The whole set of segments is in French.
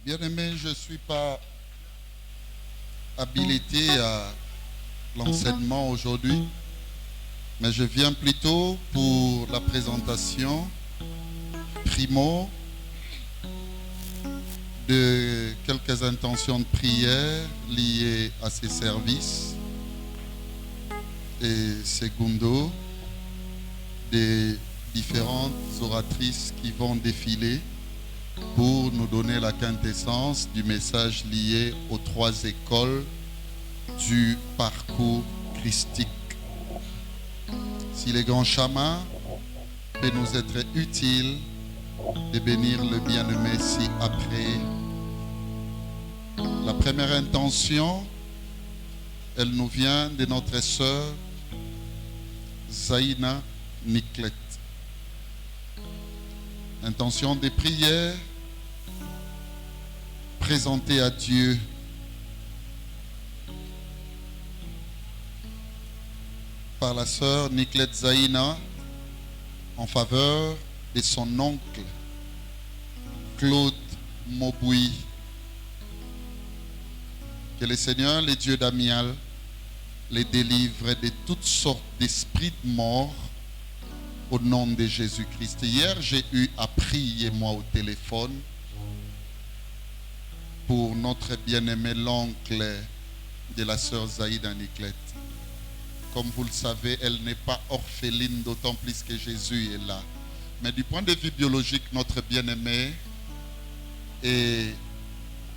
Bien-aimé, je ne suis pas habilité à l'enseignement aujourd'hui, mais je viens plutôt pour la présentation primo de quelques intentions de prière liées à ces services et secondo des différentes oratrices qui vont défiler pour nous donner la quintessence du message lié aux 3 écoles du parcours christique. Si les grands chamans peut nous être utile de bénir le bien-aimé ci-après. La première intention, elle nous vient de notre sœur Zaina Niklet. Intention de prière présentée à Dieu par la sœur Niklet Zaina en faveur de son oncle Claude Moboui. Que le Seigneur, le Dieu d'Amial, les délivre de toutes sortes d'esprits de mort au nom de Jésus-Christ. Hier, j'ai eu à prier moi au téléphone pour notre bien-aimé l'oncle de la sœur Zaïda Niklet. Comme vous le savez, elle n'est pas orpheline, d'autant plus que Jésus est là. Mais du point de vue biologique, notre bien-aimé est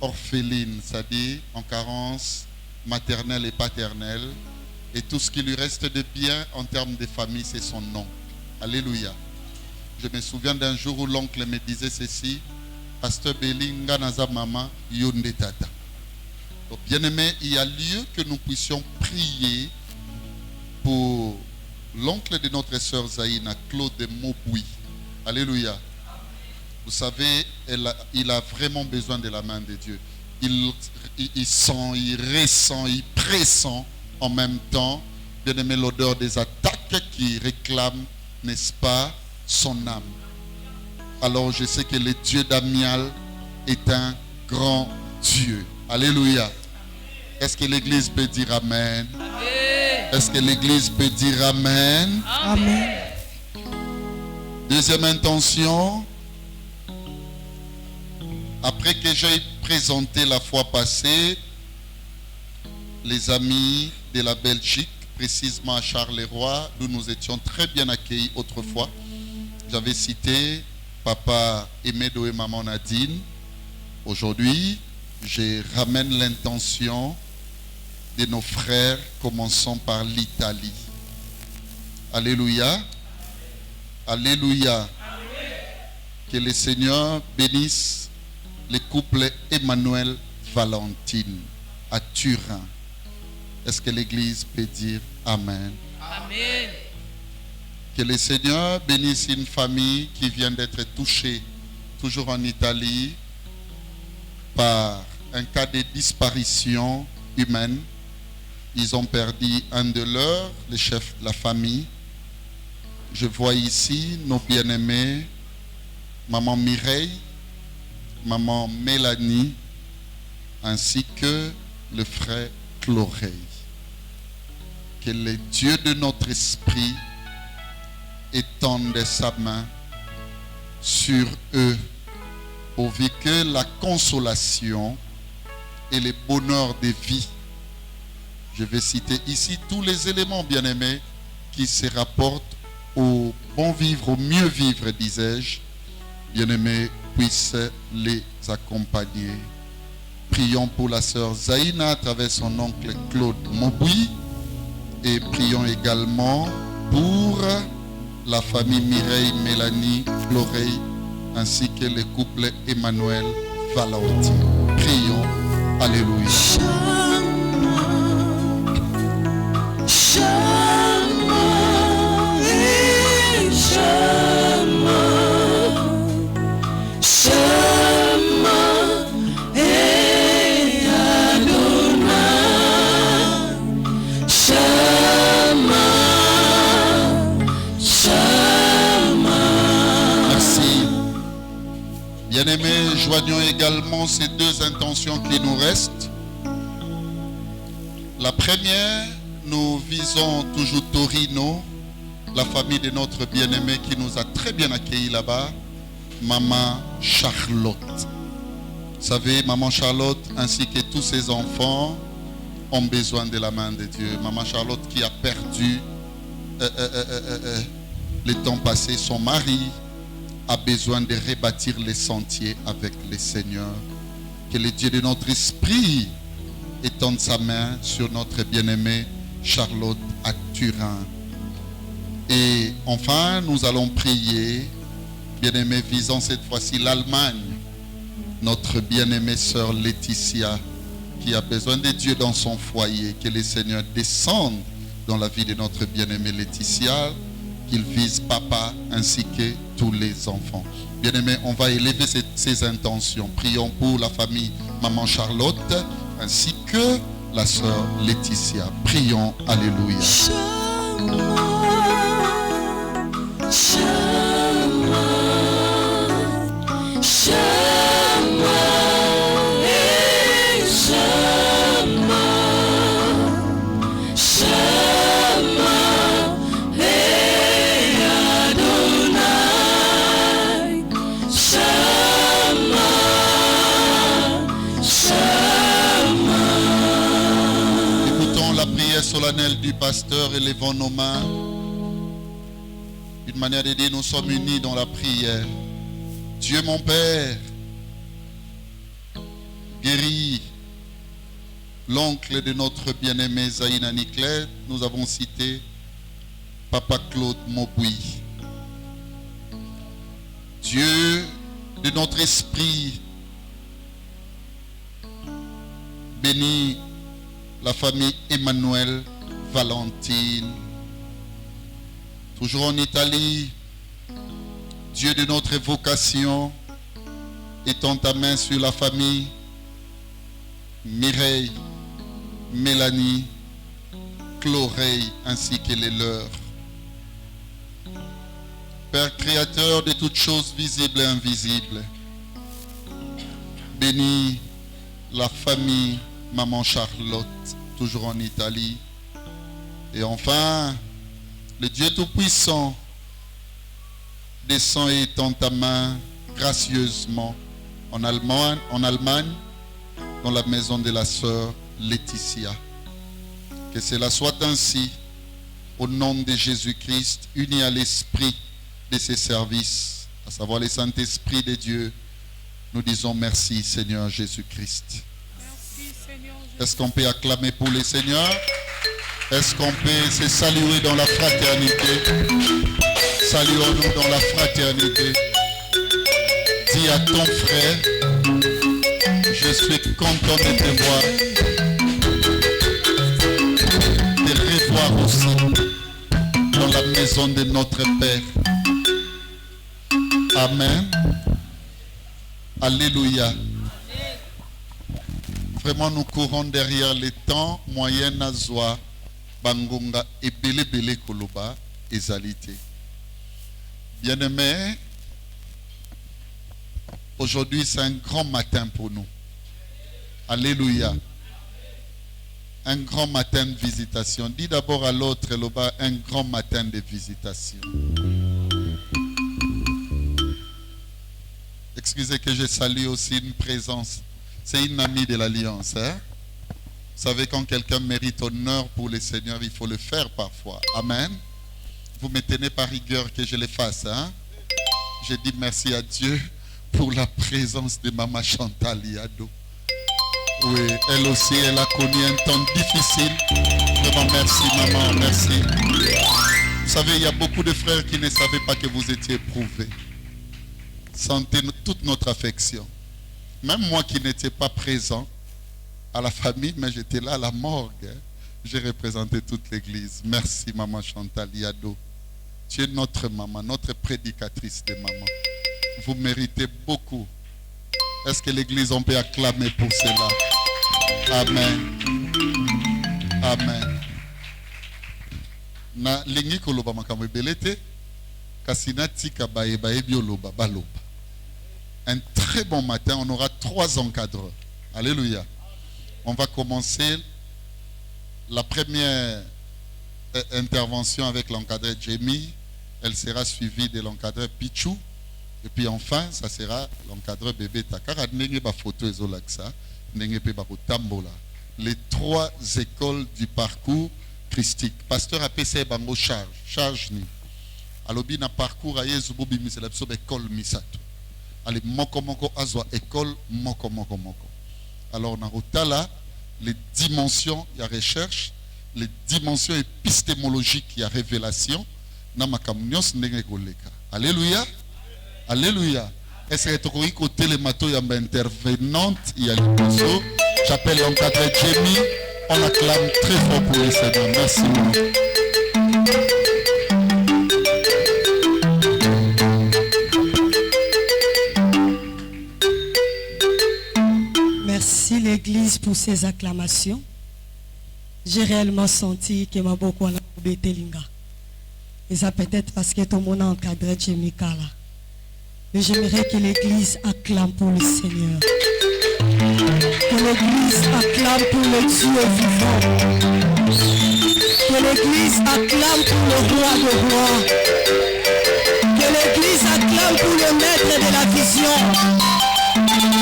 orpheline, c'est-à-dire en carence maternelle et paternelle. Et tout ce qui lui reste de bien en termes de famille, c'est son nom. Alléluia. Je me souviens d'un jour où l'oncle me disait ceci: Pasteur Belinga Naza Mama Yonde Tata. Donc, bien-aimé, il y a lieu que nous puissions prier pour l'oncle de notre sœur Zaïna, Claude Moboui. Alléluia. Vous savez, il a vraiment besoin de la main de Dieu. Il sent, il ressent, il pressent en même temps, bien-aimé, l'odeur des attaques qui réclament, n'est-ce pas, son âme. Alors je sais que le Dieu d'Amial est un grand Dieu. Alléluia. Est-ce que l'église peut dire Amen? Amen. Est-ce que l'église peut dire Amen? Amen. Deuxième intention. Après que j'ai présenté la fois passée les amis de la Belgique, précisément à Charleroi, d'où nous étions très bien accueillis autrefois, j'avais cité Papa Emedo et Maman Nadine. Aujourd'hui, je ramène l'intention de nos frères, commençons par l'Italie. Alléluia. Alléluia. Que le Seigneur bénisse le couple Emmanuel Valentine à Turin. Est-ce que l'église peut dire Amen? Amen. Que le Seigneur bénisse une famille qui vient d'être touchée, toujours en Italie, par un cas de disparition humaine. Ils ont perdu un de leurs, le chef de la famille. Je vois ici nos bien-aimés, maman Mireille, maman Mélanie, ainsi que le frère Chloreille. Que le Dieu de notre esprit étende sa main sur eux, pourvu que la consolation et le bonheur de vie, je vais citer ici tous les éléments, bien-aimés, qui se rapportent au bon vivre, au mieux vivre, disais-je, bien-aimés, puissent les accompagner. Prions pour la sœur Zaïna à travers son oncle Claude Moboui, et prions également pour la famille Mireille, Mélanie, Chloreille, ainsi que le couple Emmanuel Valentine. Prions. Alléluia. Bien-aimé, joignons également ces deux intentions qui nous restent. La première, nous visons toujours Torino, la famille de notre bien-aimé qui nous a très bien accueillis là-bas, Maman Charlotte. Vous savez, Maman Charlotte ainsi que tous ses enfants ont besoin de la main de Dieu. Maman Charlotte qui a perdu le temps passé, son mari a besoin de rebâtir les sentiers avec le Seigneur. Que le Dieu de notre esprit étende sa main sur notre bien-aimée Charlotte à Turin. Et enfin, nous allons prier, bien-aimé, visant cette fois-ci l'Allemagne. Notre bien-aimée sœur Laetitia, qui a besoin de Dieu dans son foyer. Que le Seigneur descende dans la vie de notre bien-aimée Laetitia, qu'il vise papa ainsi que tous les enfants. Bien-aimé, on va élever ces intentions. Prions pour la famille Maman Charlotte ainsi que la sœur Laetitia. Prions, alléluia. Écoutons la prière solennelle du pasteur, élevons nos mains. Une manière de dire, nous sommes unis dans la prière. Dieu mon Père, guéris l'oncle de notre bien-aimé Zaïna Niclette. Nous avons cité Papa Claude Mauboui. Dieu de notre esprit, bénis la famille Emmanuel Valentine. Toujours en Italie, Dieu de notre vocation, étends ta main sur la famille Mireille, Mélanie, Chloreille ainsi que les leurs. Père créateur de toutes choses visibles et invisibles, bénis la famille Maman Charlotte, toujours en Italie. Et enfin, le Dieu Tout-Puissant, descend et étend ta main gracieusement en Allemagne, dans la maison de la sœur Laetitia. Que cela soit ainsi, au nom de Jésus-Christ, uni à l'esprit de ses services, à savoir le Saint-Esprit de Dieu. Nous disons merci, Seigneur Jésus-Christ. Merci, Seigneur Jésus. Est-ce qu'on peut acclamer pour le Seigneur? Est-ce qu'on peut se saluer dans la fraternité? Saluons-nous dans la fraternité. Dis à ton frère, je suis content de te voir, de revoir aussi dans la maison de notre Père. Amen. Alléluia. Vraiment, nous courons derrière les temps moyen à Zoa, Bangunga et Bele Koloba et Zalité. Bien-aimés, aujourd'hui c'est un grand matin pour nous. Alléluia. Un grand matin de visitation. Dis d'abord à l'autre, Loba, un grand matin de visitation. Excusez que je salue aussi une présence. C'est une amie de l'Alliance. Hein? Vous savez, quand quelqu'un mérite honneur pour le Seigneur, il faut le faire parfois. Amen. Vous me tenez par rigueur que je le fasse. Hein? Je dis merci à Dieu pour la présence de Maman Chantal Yado. Oui, elle aussi, elle a connu un temps difficile. Vraiment, merci maman, merci. Vous savez, il y a beaucoup de frères qui ne savaient pas que vous étiez éprouvés. Sentez toute notre affection. Même moi qui n'étais pas présent à la famille, mais j'étais là à la morgue. Hein. J'ai représenté toute l'église. Merci maman Chantal Yado. Tu es notre maman, notre prédicatrice de maman. Vous méritez beaucoup. Est-ce que l'église, on peut acclamer pour cela? Amen. Amen. Na lingi koloba makambo belete kasina tika bae bioloba baloba. un très bon matin. On aura 3 encadreurs. Alléluia. On va commencer la première intervention avec l'encadreur Jamie. Elle sera suivie de l'encadreur Pichou. Et puis enfin, ça sera l'encadreur Bébé Takara. Les 3 écoles du parcours christique. Pasteur a PC bango charge ni. Alobi na parcours aye zububi misela biso école misato. Ale moko moko azwa école moko. Alors na rotala les dimensions il y a recherche, les dimensions épistémologiques il y a révélation na makamnyos ndenge koleka. Alléluia. Alléluia. Est-ce que tu as côté les matos y a intervenante il y a le j'appelle l'encadreur Jamie. On acclame très fort pour le Seigneur. Merci. Merci l'Église pour ces acclamations. J'ai réellement senti que m'a beaucoup embêté linga. Et ça peut-être parce que tout le monde a encadré Jamie Kala. Mais j'aimerais que l'Église acclame pour le Seigneur. Que l'Église acclame pour le Dieu vivant. Que l'Église acclame pour le roi de rois. Que l'Église acclame pour le maître de la vision.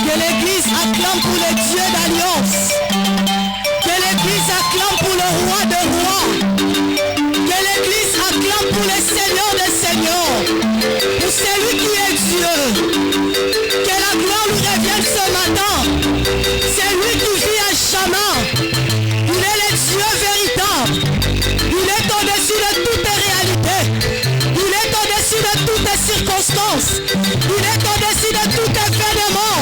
Que l'Église acclame pour le Dieu d'alliance. Que l'Église acclame pour le roi de rois. Que l'Église acclame pour le Seigneur des seigneurs. Pour celui qui est Dieu. Que la gloire lui revienne ce matin. C'est lui qui vit à jamais. Il est le Dieu véritable. Il est au-dessus de toute réalité. Il est au-dessus de toutes circonstances. Il est au-dessus de tout événement.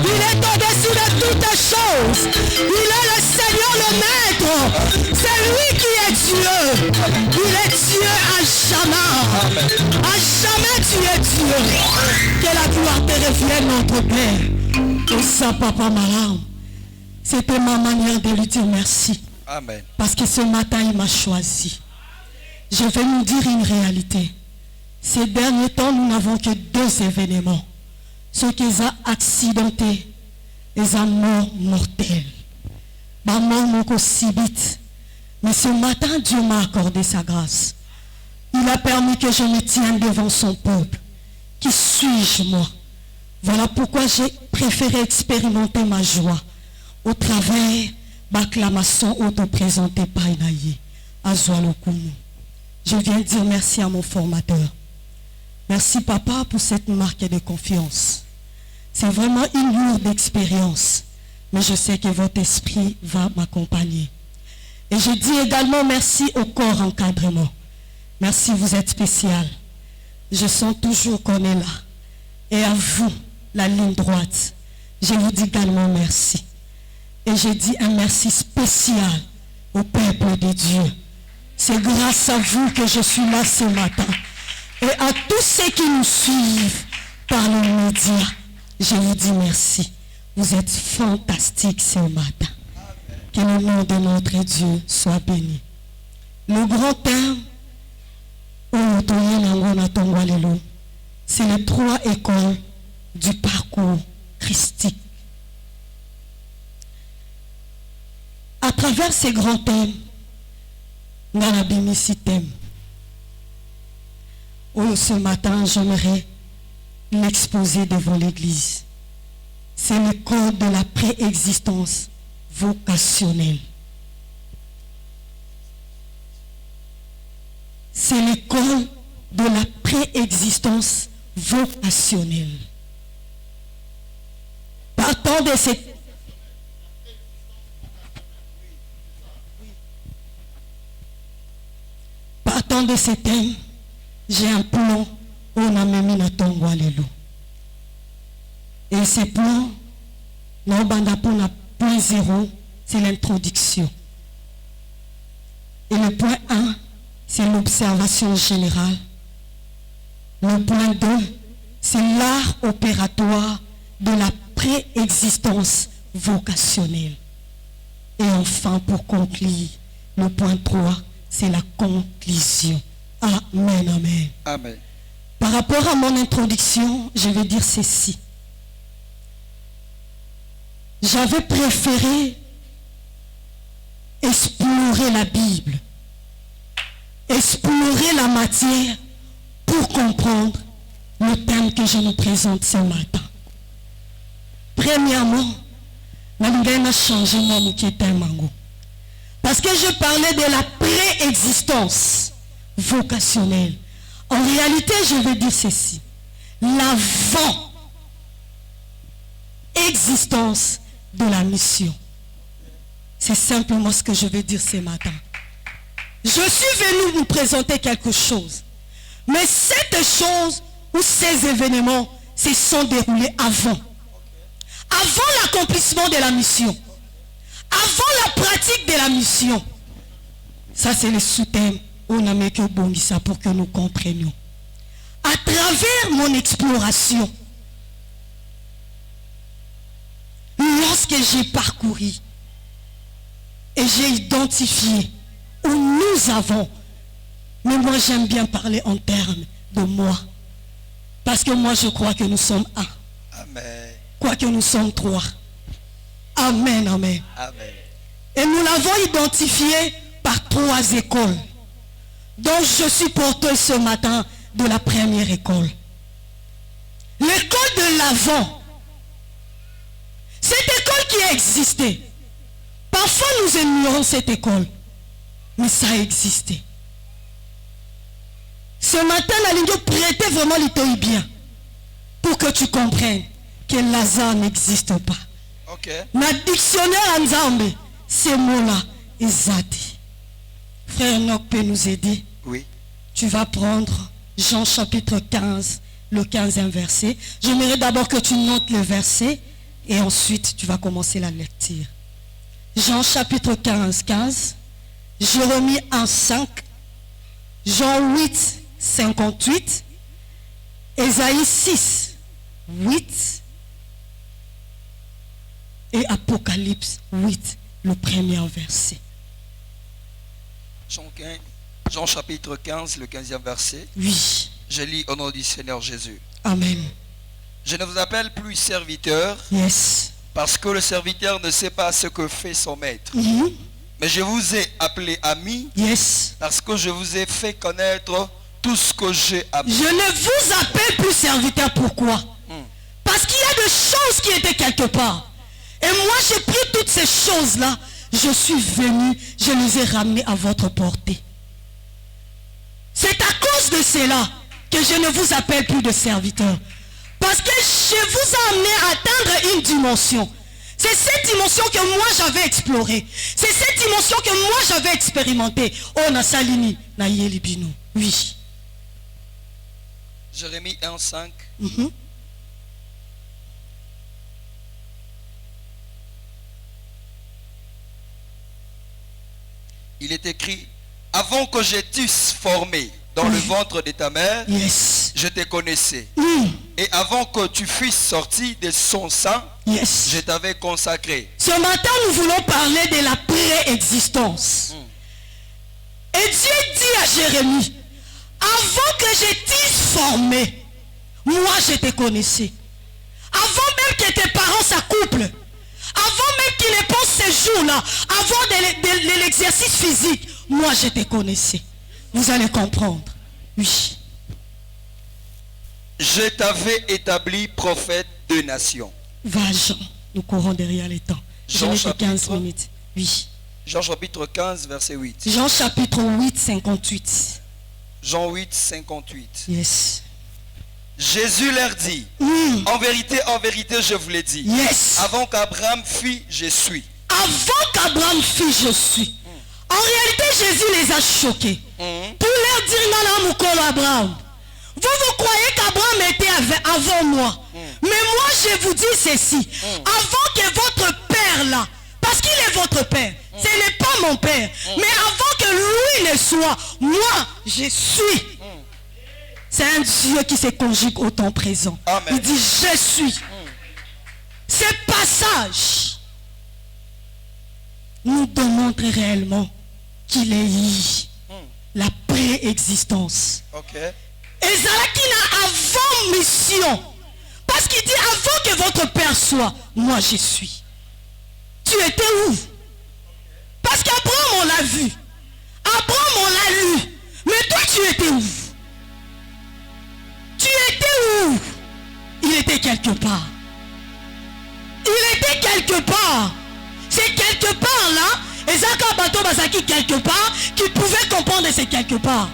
Il est au-dessus de toutes choses. Il est le Seigneur, le Maître. C'est lui qui est Dieu. Il est Dieu à jamais. À jamais tu es Dieu. Que la gloire te revienne, notre Père. Et ça, Papa Maram. C'était ma manière de lui dire merci. Amen. Parce que ce matin, il m'a choisi. Je vais nous dire une réalité. Ces derniers temps, nous n'avons que 2 événements. Ceux qui ont accidenté, les morts mortels. Ma mort m'a si vite. Mais ce matin, Dieu m'a accordé sa grâce. Il a permis que je me tienne devant son peuple. Qui suis-je, moi? Voilà pourquoi j'ai préféré expérimenter ma joie au travers d'acclamations auto-présentées par Inaïe à Zoualokoumou. Je viens dire merci à mon formateur. Merci papa pour cette marque de confiance. C'est vraiment une lourde expérience, mais je sais que votre esprit va m'accompagner. Et je dis également merci au corps encadrement. Merci, vous êtes spécial. Je sens toujours qu'on est là. Et à vous, la ligne droite, je vous dis également merci. Et je dis un merci spécial au peuple de Dieu. C'est grâce à vous que je suis là ce matin. Et à tous ceux qui nous suivent par les médias, je vous dis merci. Vous êtes fantastiques ce matin. Que le nom de notre Dieu soit béni. Le grand thème, c'est les 3 écoles du parcours christique. À travers ces grands thèmes, ce matin, j'aimerais l'exposer devant l'Église. C'est l'école de la préexistence vocationnelle. C'est l'école de la préexistence vocationnelle. Partant de cette de ce thème, j'ai un plan on a mis na tongo alelo. Et ce plan, point 0, c'est l'introduction. Et le point 1, c'est l'observation générale. Le point 2, c'est l'art opératoire de la préexistence vocationnelle. Et enfin, pour conclure, le point 3, c'est la conclusion. Amen, amen. Amen. Par rapport à mon introduction, je vais dire ceci. j'avais préféré explorer la Bible, explorer la matière pour comprendre le thème que je nous présente ce matin. Premièrement, je changé mon thème. Parce que je parlais de la préexistence vocationnelle. En réalité, je vais dire ceci. L'avant-existence de la mission. C'est simplement ce que je vais dire ce matin. Je suis venu vous présenter quelque chose. Mais cette chose ou ces événements se sont déroulés avant. Avant l'accomplissement de la mission. Avant la pratique de la mission. Ça, c'est le sous-thème. On a mis que bon ça pour que nous comprenions. À travers mon exploration, lorsque j'ai parcouru et j'ai identifié où nous avons, mais moi j'aime bien parler en termes de moi, parce que moi je crois que nous sommes un. Amen. Quoique nous sommes trois. Amen, amen. Amen. Et nous l'avons identifié par 3 écoles. Donc je suis porteur ce matin de la première école. L'école de l'avant. Cette école qui a existé. Parfois nous ignorons cette école. Mais ça a existé. Ce matin, la ligne prêtait vraiment l'idée bien. Pour que tu comprennes que Lazare n'existe pas. Ok. Dans le dictionnaire en Zambie, ces mots-là, Ezati. Frère Enoch peut nous aider. Oui. Tu vas prendre Jean chapitre 15, le 15e verset. J'aimerais d'abord que tu notes le verset et ensuite tu vas commencer la lecture. Jean chapitre 15, 15. Jérémie 1, 5. Jean 8, 58. Ésaïe 6, 8. Et Apocalypse 8, le premier verset. Jean chapitre 15, le 15e verset. Oui. Je lis au nom du Seigneur Jésus. Amen. Je ne vous appelle plus serviteur, Yes. parce que le serviteur ne sait pas ce que fait son maître. Mais je vous ai appelé ami, Yes. parce que je vous ai fait connaître tout ce que j'ai appris. Je ne vous appelle plus serviteur. Pourquoi? Parce qu'il y a des choses qui étaient quelque part. Et moi, j'ai pris toutes ces choses-là. Je suis venu, je les ai ramenées à votre portée. C'est à cause de cela que je ne vous appelle plus de serviteur. Parce que je vous ai amené à atteindre une dimension. C'est cette dimension que moi j'avais explorée. C'est cette dimension que moi j'avais expérimentée. Oh, Nasalini, Nayeli Bino. Oui. Jérémie 1, 5. Il est écrit: avant que je t'eusse formé dans le ventre de ta mère, Yes. je te connaissais. Et avant que tu fusses sorti de son sein, Yes. je t'avais consacré. Ce matin, nous voulons parler de la préexistence. Et Dieu dit à Jérémie, avant que je t'eusse formé, moi je te connaissais. Avant même que tes parents s'accouplent, avant même qu'ils ne pensent ces jours-là, avant de l'exercice physique, moi je te connaissais. Vous allez comprendre. Oui. Je t'avais établi prophète de nations. Va Jean, nous courons derrière les temps. Jean Je n'ai que 15 chapitre. minutes. Oui. Jean chapitre 15, verset 8. Jean chapitre 8, 58. Jean 8, 58. Yes. Jésus leur dit: en vérité, je vous l'ai dit. Yes. Avant qu'Abraham fît, je suis. Avant qu'Abraham fît, je suis. En réalité, Jésus les a choqués. Pour leur dire, non, non, Abraham. Vous croyez qu'Abraham était avant moi. Mais moi, je vous dis ceci. Avant que votre père là, parce qu'il est votre père, ce n'est pas mon père. Mais avant que lui ne soit, moi, je suis. C'est un Dieu qui se conjugue au temps présent. Amen. Il dit, je suis. Ce passage nous démontre réellement qu'il est la préexistence. Ok. Et Zalakina avant mission. Parce qu'il dit avant que votre père soit, moi je suis. tu étais où? Parce qu'Abraham, on l'a vu. Abraham, on l'a lu. Mais toi, tu étais où? Tu étais où? Il était quelque part. Il était quelque part. C'est quelque part là. Et Zaka Bato Basaki quelque part qui pouvait comprendre ces quelque part.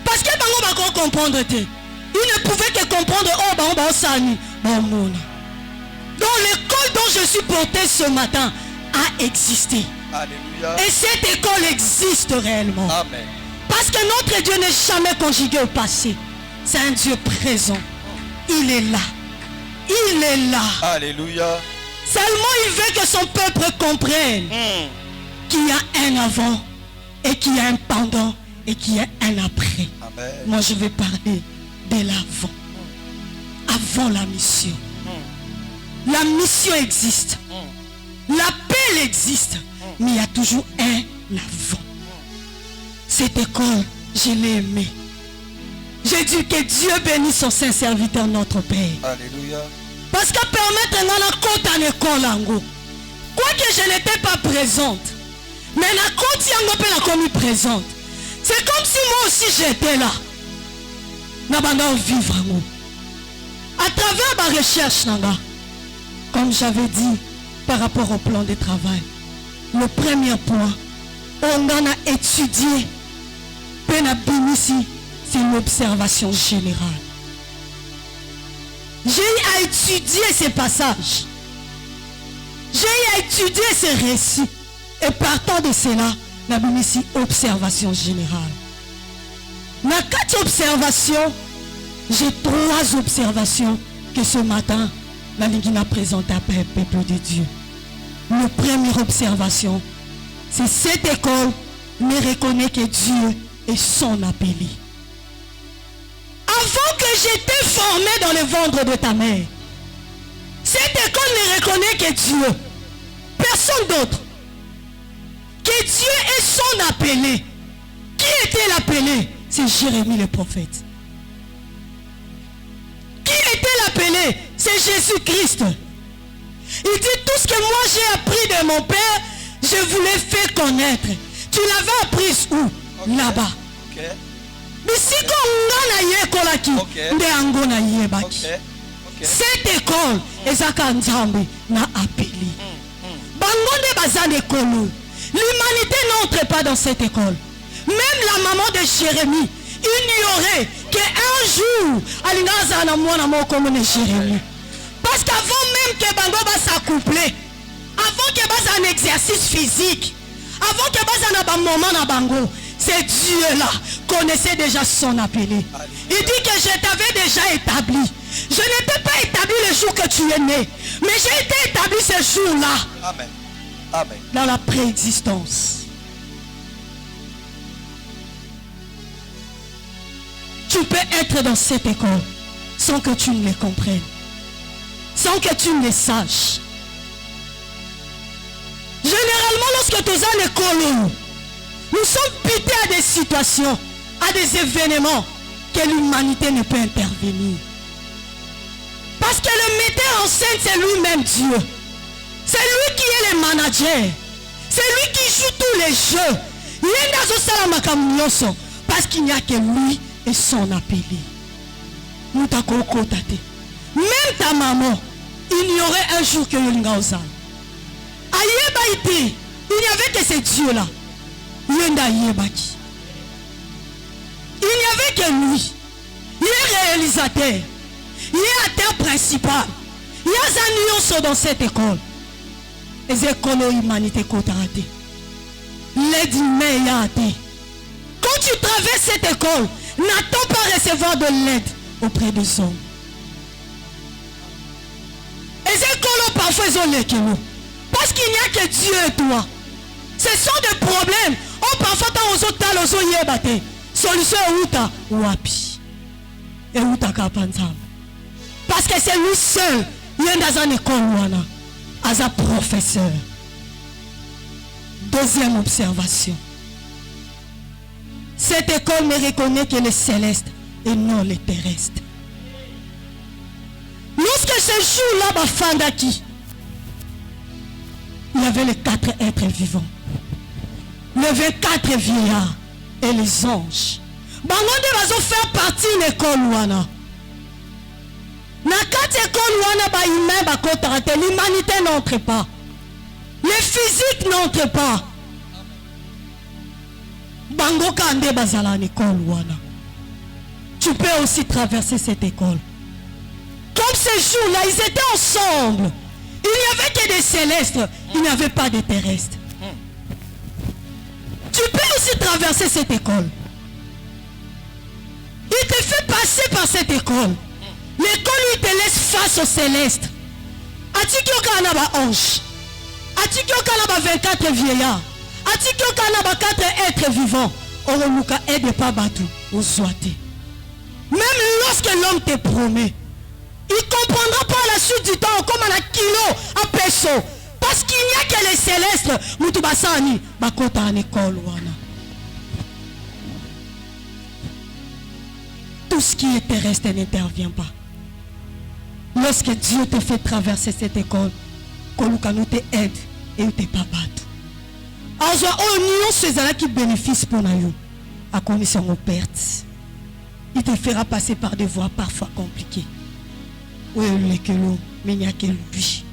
Parce que Bango va comprendre. Il ne pouvait que comprendre. Oh, Bango Sani. Donc l'école dont je suis porté ce matin a existé. Alléluia. Et cette école existe réellement. Amen. Parce que notre Dieu n'est jamais conjugué au passé. C'est un Dieu présent. Il est là. Il est là. Alléluia. Seulement il veut que son peuple comprenne qu'il y a un avant et qu'il y a un pendant et qu'il y a un après. Amen. Moi je vais parler de l'avant. Avant la mission. La mission existe. L'appel existe. Mais il y a toujours un avant. Cette école, je l'ai aimée. J'ai dit que Dieu bénisse son saint serviteur, notre Père. Alléluia. Parce qu'à permettre la côte en école, quoique je n'étais pas présente, mais la côte yango a commis présente. C'est comme si moi aussi j'étais là. N'a pas vivre à travers ma recherche, comme j'avais dit par rapport au plan de travail. Le premier point, on en a étudié. C'est l'observation générale. J'ai à étudier ces passages. J'ai à étudier ces récits. Et partant de cela, la ici observation générale. Dans 4 observations, j'ai 3 observations que ce matin, la Ligue a présentées à le peuple de Dieu. La première observation, c'est cette école ne reconnaît que Dieu est son appelé. Avant que j'étais formé dans le ventre de ta mère, cette école ne reconnaît que Dieu. Personne d'autre. Que Dieu est son appelé. Qui était l'appelé? C'est Jérémie le prophète. Qui était l'appelé? C'est Jésus-Christ. Il dit tout ce que moi j'ai appris de mon Père, je vous l'ai fait connaître. Tu l'avais appris où? Okay. Là-bas. Okay. Mais si cette école n'a appelé. L'humanité n'entre pas dans cette école. Même la maman de Jérémie ignorait qu'un jour, Jérémie. Parce qu'avant même que Bango va s'accoupler, avant que bas un exercice physique, avant que bas un moment na Bango, c'est Dieu là connaissait déjà son appelé. Il dit que je t'avais déjà établi. Je n'étais pas établi le jour que tu es né, mais j'ai été établi ce jour-là. Amen. Amen. Dans la préexistence. Tu peux être dans cette école sans que tu ne les comprennes, sans que tu ne les saches. Généralement, lorsque tu es à l'école, nous sommes pités à des situations, à des événements que l'humanité ne peut intervenir. Parce que le metteur en scène, c'est lui-même Dieu. C'est lui qui est le manager. C'est lui qui joue tous les jeux. Parce qu'il n'y a que lui et son appelé. Même ta maman ignorait un jour que Yolinga Ozal. Il n'y avait que ce Dieu-là. Il n'y avait que lui. Il est réalisateur. Il est acteur principal. Il y a un nuance dans cette école. Les écoles humanité côté. L'aide humaine. Quand tu traverses cette école, n'attends pas recevoir de l'aide auprès des hommes. Les écoles parfois ils ont les kilos. Parce qu'il n'y a que Dieu et toi. Ce sont des problèmes. On parfois dans aux autres solution outa wapi. Et outa kapanzam. Parce que c'est lui seul. Il est dans une école wana. As un professeur. Deuxième observation. Cette école ne reconnaît que les célestes et non les terrestres. Lorsque ce jour-là va fandaki, il y avait les 4 êtres vivants. Les 24 vieillards et les anges. Bangonde va faire partie de l'école wana. Na kati école wana ba humain ba kotarate, l'humanité n'entre pas. Les physiques n'entrent pas. Bango kande bazala l'école wana. Tu peux aussi traverser cette école. Comme ces jours-là, ils étaient ensemble. Il n'y avait que des célestes, il n'y avait pas de terrestres. Tu peux aussi traverser cette école. Il te fait passer par cette école. L'école lui te laisse face aux célestes. Atikyo kanaba ange. Atikyo kanaba 24 vieillards. Atikyo kanaba 4 êtres vivants. Oroluka aide pas Batou aux Zouaté. Même lorsque l'homme te promet, il ne comprendra pas à la suite du temps comme à la kilo, à peso. Parce qu'il n'y a que les célestes. Moutubasani, bakota en école. Tout ce qui est terrestre n'intervient pas. Lorsque Dieu te fait traverser cette école, Koluka nous te aide et nous te pas battu. Alors, nous sommes ceux qui bénéficient pour nous, à condition de perte. Il te fera passer par des voies parfois compliquées. Oui, mais il n'y a que lui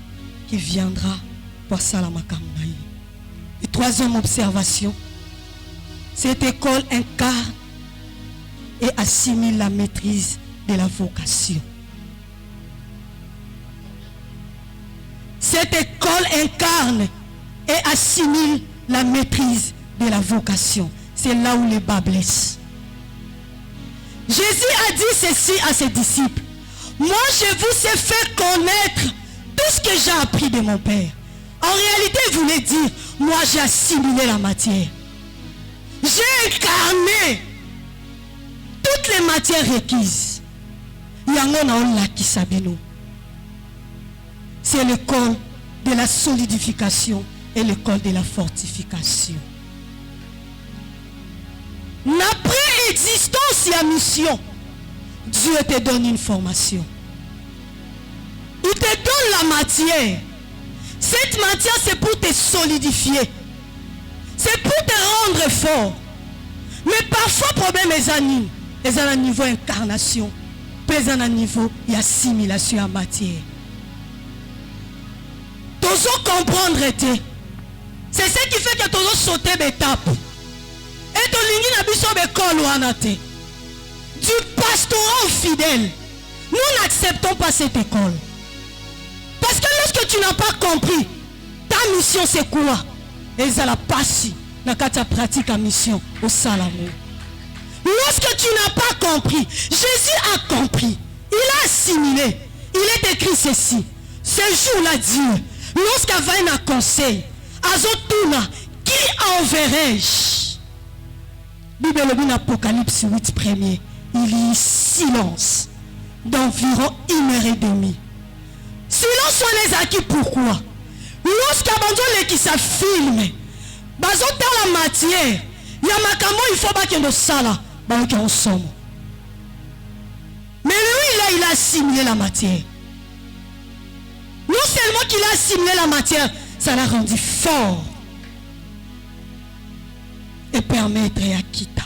qui viendra pour Salamakamnaï. Et troisième observation, cette école incarne et assimile la maîtrise de la vocation. Cette école incarne et assimile la maîtrise de la vocation. C'est là où les bas blessent. Jésus a dit ceci à ses disciples. Moi, je vous ai fait connaître tout ce que j'ai appris de mon Père. En réalité, il voulait dire, moi, j'ai assimilé la matière. J'ai incarné toutes les matières requises. C'est l'école de la solidification et l'école de la fortification. Après existence et mission, Dieu te donne une formation. Il te donne la matière. Cette matière, c'est pour te solidifier. C'est pour te rendre fort. Mais parfois, problème est à un niveau incarnation. Puis à un niveau assimilation en matière. Toujours comprendre. C'est ce qui fait que toujours sauter d'étape. Et ton ligne n'a pas de du pastorat fidèle. Nous n'acceptons pas cette école. Parce que lorsque tu n'as pas compris, ta mission c'est quoi? Et ça la passe dans ta pratique à mission au Salamo. Lorsque tu n'as pas compris, Jésus a compris. Il a assimilé. Il est écrit ceci. Ce jour-là, Dieu, lorsqu'il va un conseil, Azotuna, qui enverrai-je? Bible en Apocalypse 8 premier. Il y a silence d'environ 1h30. Silence on les acquis pourquoi? Lorsqu'abandonne qui ça filme, bazo dans la matière, il y a makambo il faut pas que nous sala, bah qu'on somme. Mais lui il a assimilé la matière. Non seulement qu'il a assimilé la matière, ça l'a rendu fort et permettre à quitter.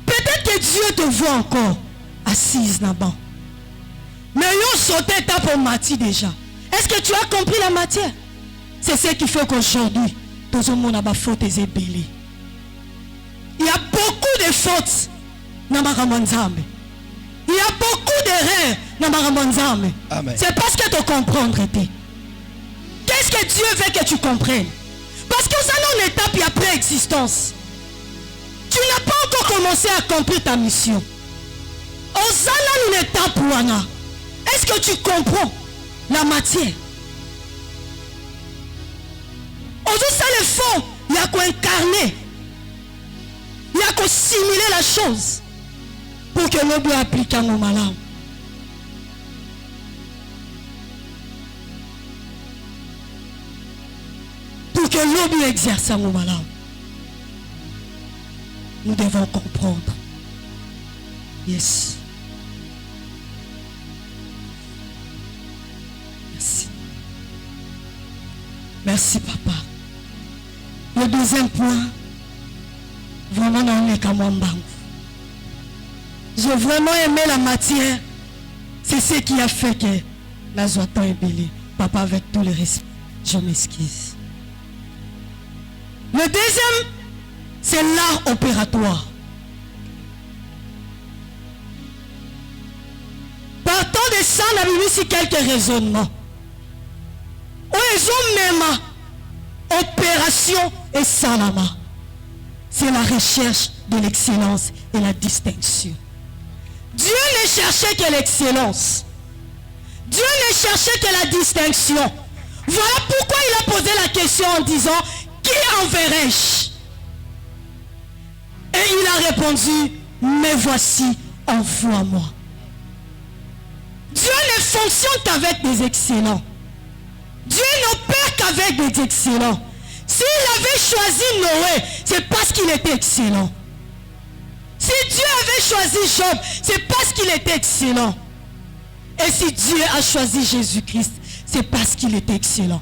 Peut-être que Dieu te voit encore assise là-bas. Mais ils ont sauté étape au mati déjà. Est-ce que tu as compris la matière? C'est ce qui fait qu'aujourd'hui, tout le monde a des fautes et ébélés. Il y a beaucoup de fautes dans ma ramonzame. Il y a beaucoup d'erreurs dans ma ramonzame. C'est parce que tu comprends. Qu'est-ce que Dieu veut que tu comprennes? Parce que ça est une étape, il y a préexistence. Tu n'as pas encore commencé à accomplir ta mission. On a une étape où on a. Est-ce que tu comprends la matière? Aujourd'hui, ça le fond, il y a qu'à incarner. Il y a qu'à simuler la chose pour que l'on puisse appliquer à nos malades. Pour que l'on puisse exercer à nos malades. Nous devons comprendre. Yes. Merci. Merci, papa. Le deuxième point, vraiment dans les Kamwambang. J'ai vraiment aimé la matière. C'est ce qui a fait que la Zoatan est belle. Papa, avec tout le respect, je m'excuse. Le deuxième, c'est l'art opératoire. Partant de ça, on a vu ici quelques raisonnements. Raison même, opération et salama. C'est la recherche de l'excellence et la distinction. Dieu ne cherchait que l'excellence. Dieu ne cherchait que la distinction. Voilà pourquoi il a posé la question en disant, qui enverrai-je? Et il a répondu, mais voici, envoie-moi. Dieu ne fonctionne qu'avec des excellents. Dieu n'opère qu'avec des excellents. S'il avait choisi Noé, c'est parce qu'il était excellent. Si Dieu avait choisi Job, c'est parce qu'il était excellent. Et si Dieu a choisi Jésus-Christ, c'est parce qu'il était excellent.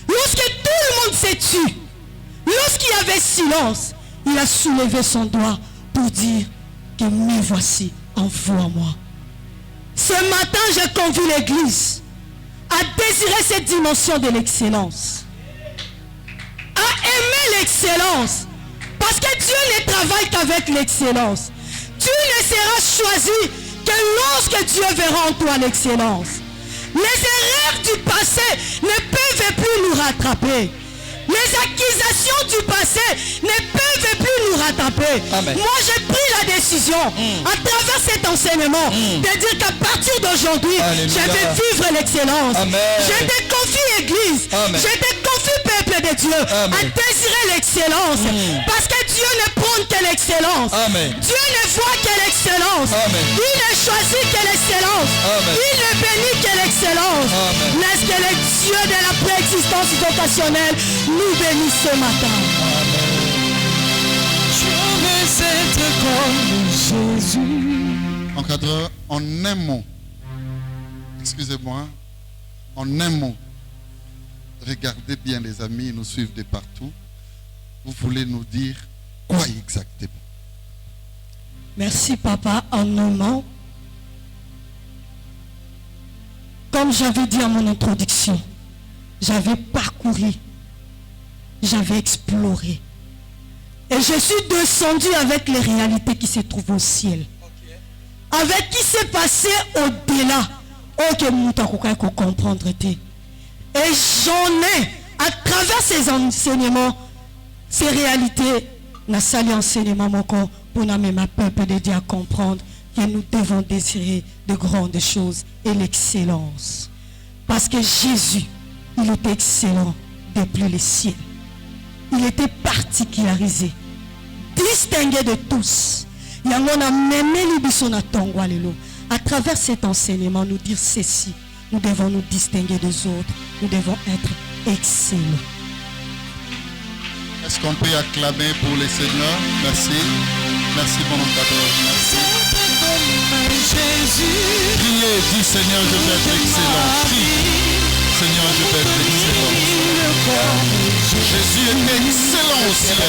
Lorsque tout le monde s'est tué, lorsqu'il y avait silence, il a soulevé son doigt pour dire que me voici, envoie-moi. Ce matin, je convie l'Église à désirer cette dimension de l'excellence, à aimer l'excellence, parce que Dieu ne travaille qu'avec l'excellence. Tu ne seras choisi que lorsque Dieu verra en toi l'excellence. Les erreurs du passé ne peuvent plus nous rattraper. Les accusations du passé ne peuvent plus nous rattraper. Amen. Moi, j'ai pris la décision, à travers cet enseignement, de dire qu'à partir d'aujourd'hui, je vais vivre l'excellence. Je te confie, Église. Amen. Je te confie, peuple de Dieu, à désirer l'excellence. Parce que Dieu ne prône que l'excellence. Dieu ne voit que l'excellence. Il ne choisit que l'excellence. Il ne bénit que l'excellence. Laisse que le Dieu de la préexistence vocationnelle nous bénisse ce matin. Je veux être comme Jésus. Encadreur, en un mot, excusez-moi, en un mot, regardez bien les amis, ils nous suivent de partout. Vous voulez nous dire quoi exactement? Merci papa, en nommant. Comme j'avais dit à mon introduction, j'avais parcouru, j'avais exploré. Et je suis descendu avec les réalités qui se trouvent au ciel. Avec ce qui s'est passé au-delà. Oh, que nous t'avons comprendre. Et j'en ai, à travers ces enseignements, ces réalités, n'a sali enseignement mon corps pour nous même peuple de Dieu à comprendre que nous devons désirer de grandes choses et l'excellence. Parce que Jésus, il était excellent depuis le ciel. Il était particularisé, distingué de tous. À travers cet enseignement, nous dire ceci, nous devons nous distinguer des autres, nous devons être excellents. Est-ce qu'on peut acclamer pour les seigneurs? Merci. Merci mon encadreur. Merci. Priez, dis Seigneur, je vais être excellent. Prie. Seigneur, je vais être excellent. Jésus est excellent au ciel.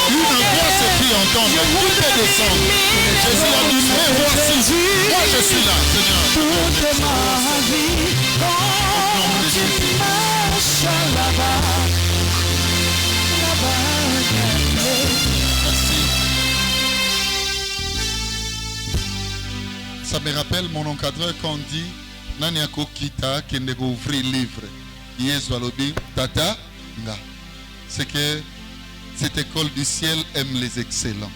Une voix se fit entendre, tout est descendre. Jésus a dit, mais voici, moi je suis là, Seigneur. Toute ma vie, quand tu marches là-bas. Merci. Ça me rappelle mon encadreur quand dit Nani ako kita qui ne ouvrir livre. Yesu alobi tata nga. C'est que cette école du ciel aime les excellents.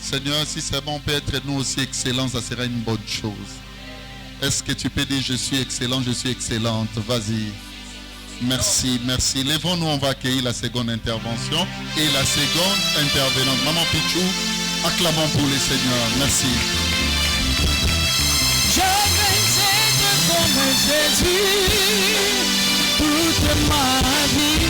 Seigneur, si c'est bon, on peut être nous aussi excellents, ça sera une bonne chose. Est-ce que tu peux dire je suis excellent, je suis excellente? Vas-y. Merci, merci. Lèvons-nous, on va accueillir la seconde intervention et la seconde intervenante. Maman Pichou, acclamons pour les seigneurs. Merci. Je vais être comme Jésus toute ma vie.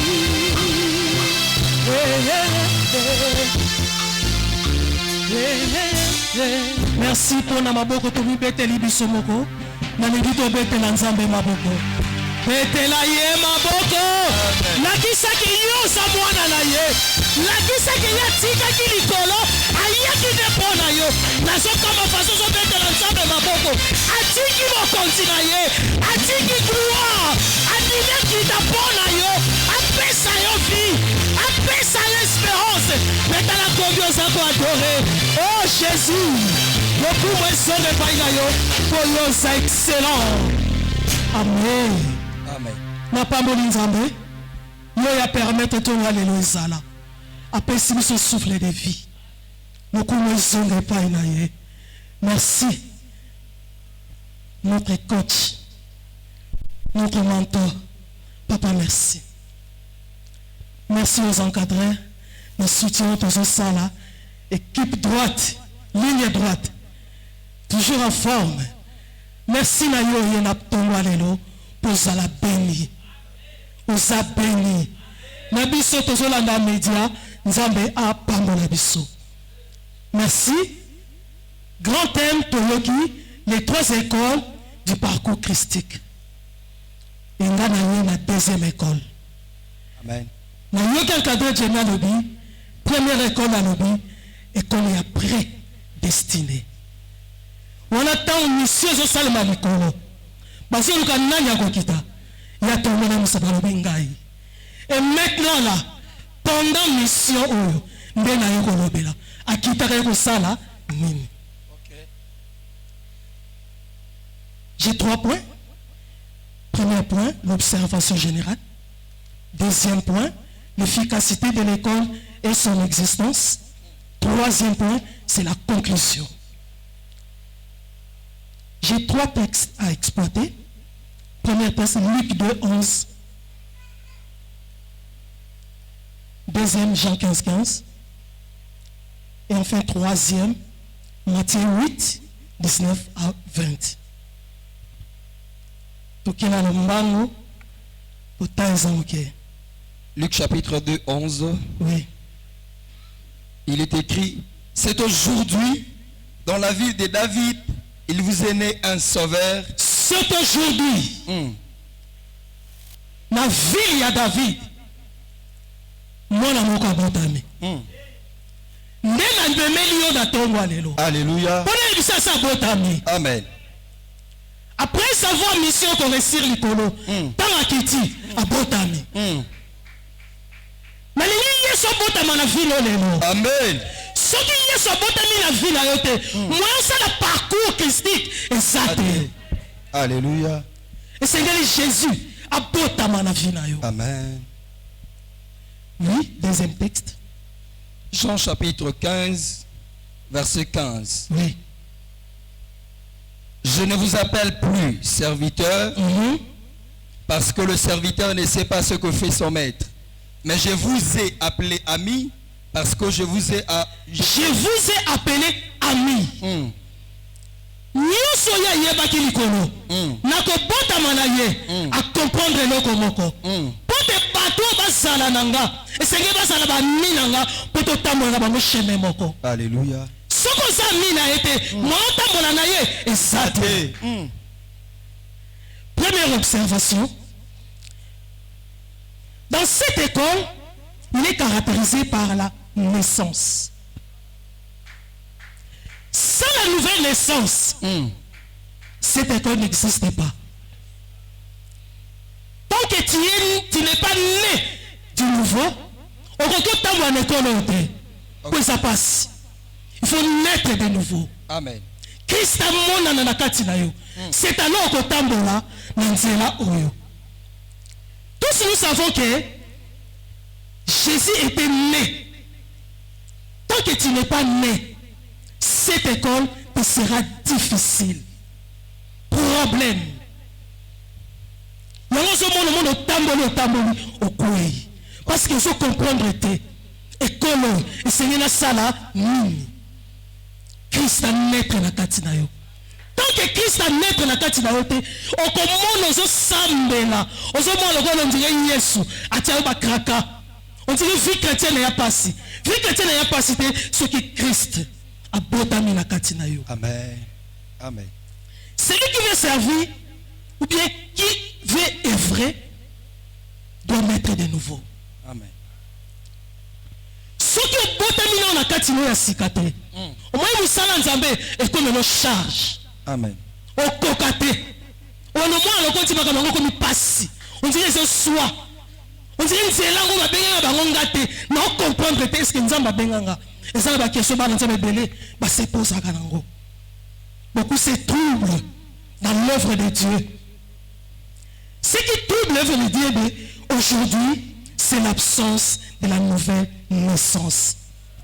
Merci pour Namaboko Tomi Bete Libisomoko. Namibito Bete Lanzambe Maboko. betela ye maboko lakisaki nyonso mwana na ye lakisaki ye atikaki likolo ayaki nde mpo na yo nazokama faso ozobetela nzambe maboko atiki mokonzi na ye atiki gloire andime kita mpo na yo apesa yo vie apesa yo espérance betala kombi oza koadore oh jésus lokumu ezonga epai na yo mpo yo oza excellent. Amen. Amen. Na pamboli nzambe yo ya permettre tonga lelo ezala apesi biso souffle de vie lokumu ezonga epai na ye. Merci notre coach, notre mentor, papa merci. Merci aux encadreurs, nous soutenons toujours ça là, équipe droite, ligne droite, toujours en forme. Merci na yo yena tonga lelo pour la béni, oza béni. Na biso tozolanda média nzambe a pambola biso. Merci. Grand thème Toyoki, les 3 écoles du parcours christique. Et là, on a la deuxième école. Amen. Nous avons un cadre de à l'objet, première école à l'objet, école est après destinée. On attend une mission au Salma Nikolo. Parce que nous avons un il y a tombé dans le Bengaï. Et maintenant là, pendant mission, nous avons un cadre Sala, Nini. J'ai 3 points. Premier point, l'observation générale. Deuxième point, l'efficacité de l'école et son existence. Troisième point, c'est la conclusion. J'ai 3 textes à exploiter. Premier texte, Luc 2, 11. Deuxième, Jean 15, 15. Et enfin, troisième, Matthieu 8, 19 à 20. Luc chapitre 2, 11. Oui. Il est écrit, c'est aujourd'hui, dans la ville de David, il vous est né un sauveur. C'est aujourd'hui. La ville de David. Alléluia. Amen. Après savoir mission qu'on réussir l'icolo, tant à Kiti, à Botami. Mais il y a ce Botami la ville Amen. Ce qui y a ce Botami la ville à yote, moi ça le parcours christique exact. Alléluia. Et Seigneur Jésus a Botami la ville à yote. Amen. Oui, deuxième texte. Jean chapitre 15, verset 15. Oui. Je ne vous appelle plus serviteur, parce que le serviteur ne sait pas ce que fait son maître. Mais je vous ai appelé ami, parce que je vous ai appelé ami. Nous soyons yebaki likolo. Nako bota manaye a comprendre loko moko. Pote bato basala nanga. Esenge basala ba minanga poto tamona ba chemin moko. Alléluia. Soko za mina été moi tamona na ye exact. Première observation. Dans cette école, il est caractérisé par la naissance. Sans la nouvelle naissance, cette école n'existe pas. Tant que tu n'es pas né du nouveau, on retrouve dans l'école où ça passe. Il faut naître de nouveau. Amen. Christ a mon ananakati na yo. C'est alors qu'on tambola nanzela oyo. Tous nous savons que Jésus était né. Tant que tu n'es pas né, cette école te sera difficile. Problème. Parce qu'il faut comprendre tes écoles. Et c'est une sala. Christ a naître na katina yo. Tant que Christ a naître na katina yo te, au comment nous sambela, au moment où on dirait Yesu, atia ba kraka. On dirait vie chrétienne n'a pas si. Vie chrétienne n'a pas si ce qui Christ a botami na katina yo. Amen. Amen. Celui qui veut servir ou bien qui veut vrai doit naître de nouveau. Amen. Ce qui est botamino na katino ya sikate. Au moins musala nzambe et comme nos charge. Amen. Au kokate. On le moins le côté makambo comme passi. On dirait c'est soi. On dirait c'est là où va benga bangonga te. Non comprendre te ce que nzamba benganga. Et ça va question ba nzamba belé ba se pose kanango. Beaucoup se trouble dans l'œuvre de Dieu. Ce qui trouble l'œuvre de Dieu aujourd'hui, c'est l'absence de la nouvelle naissance.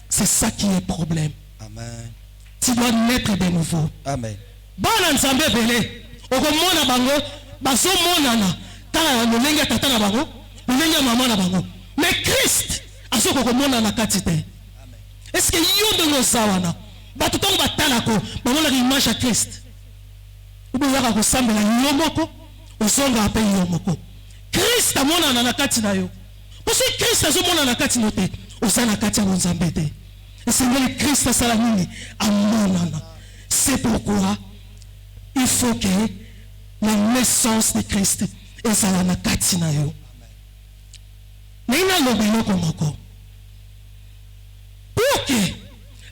C'est ça qui est le problème. Amen. Tu dois naître de nouveau. Amen. Bana nzambe belé. Okomona bango, baso monana. Tala lolenge tata na bango, lolenge mama na bango. Mais Christ, aso kokomona na katite. Amen. Est-ce que yo de nos sawana? Bato tongo batala ko, bango la image à Christ. Ubo yaka ko sambela yomoko, osonga ape yomoko. Christ amona na kati na yo. Parce que Christ azomona na kati no te, osana kati ya nzambe te. Et c'est le Christ asala nini amona na. C'est pourquoi il faut que la naissance de Christ ezala na kati na yo. Nina lobelo komoko. Pour que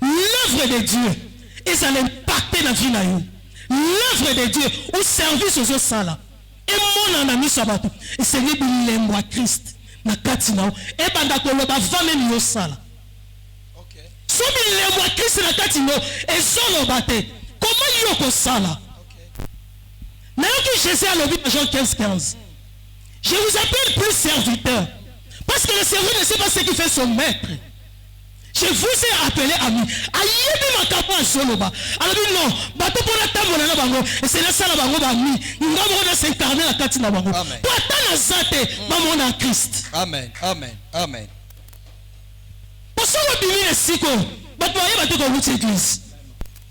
l'œuvre de Dieu ezala impacter la vie na yo. L'œuvre de Dieu au service aux sala. Et mon ami sabato. Et c'est le bilembo à Christ na kati na yo. Et banda ko loba va même yo sala. OK. So bilembo à Christ na kati na yo et solo bate. Comment yo ko sala? Jésus a le Jean 15. Je vous appelle plus serviteur. Parce que le serviteur ne sait pas ce qu'il fait son maître. Je vous ai appelé ami. Ayebi makapo asoloba. Alors non, bato pour la table na bango et c'est la salle bango ba mi. Ngamo na s'incarner la kati na bango. Pour atteindre zate maman na Christ. Amen. Amen. Amen. Pour ça on bimi le siko. Bato ayebi bato ko route église.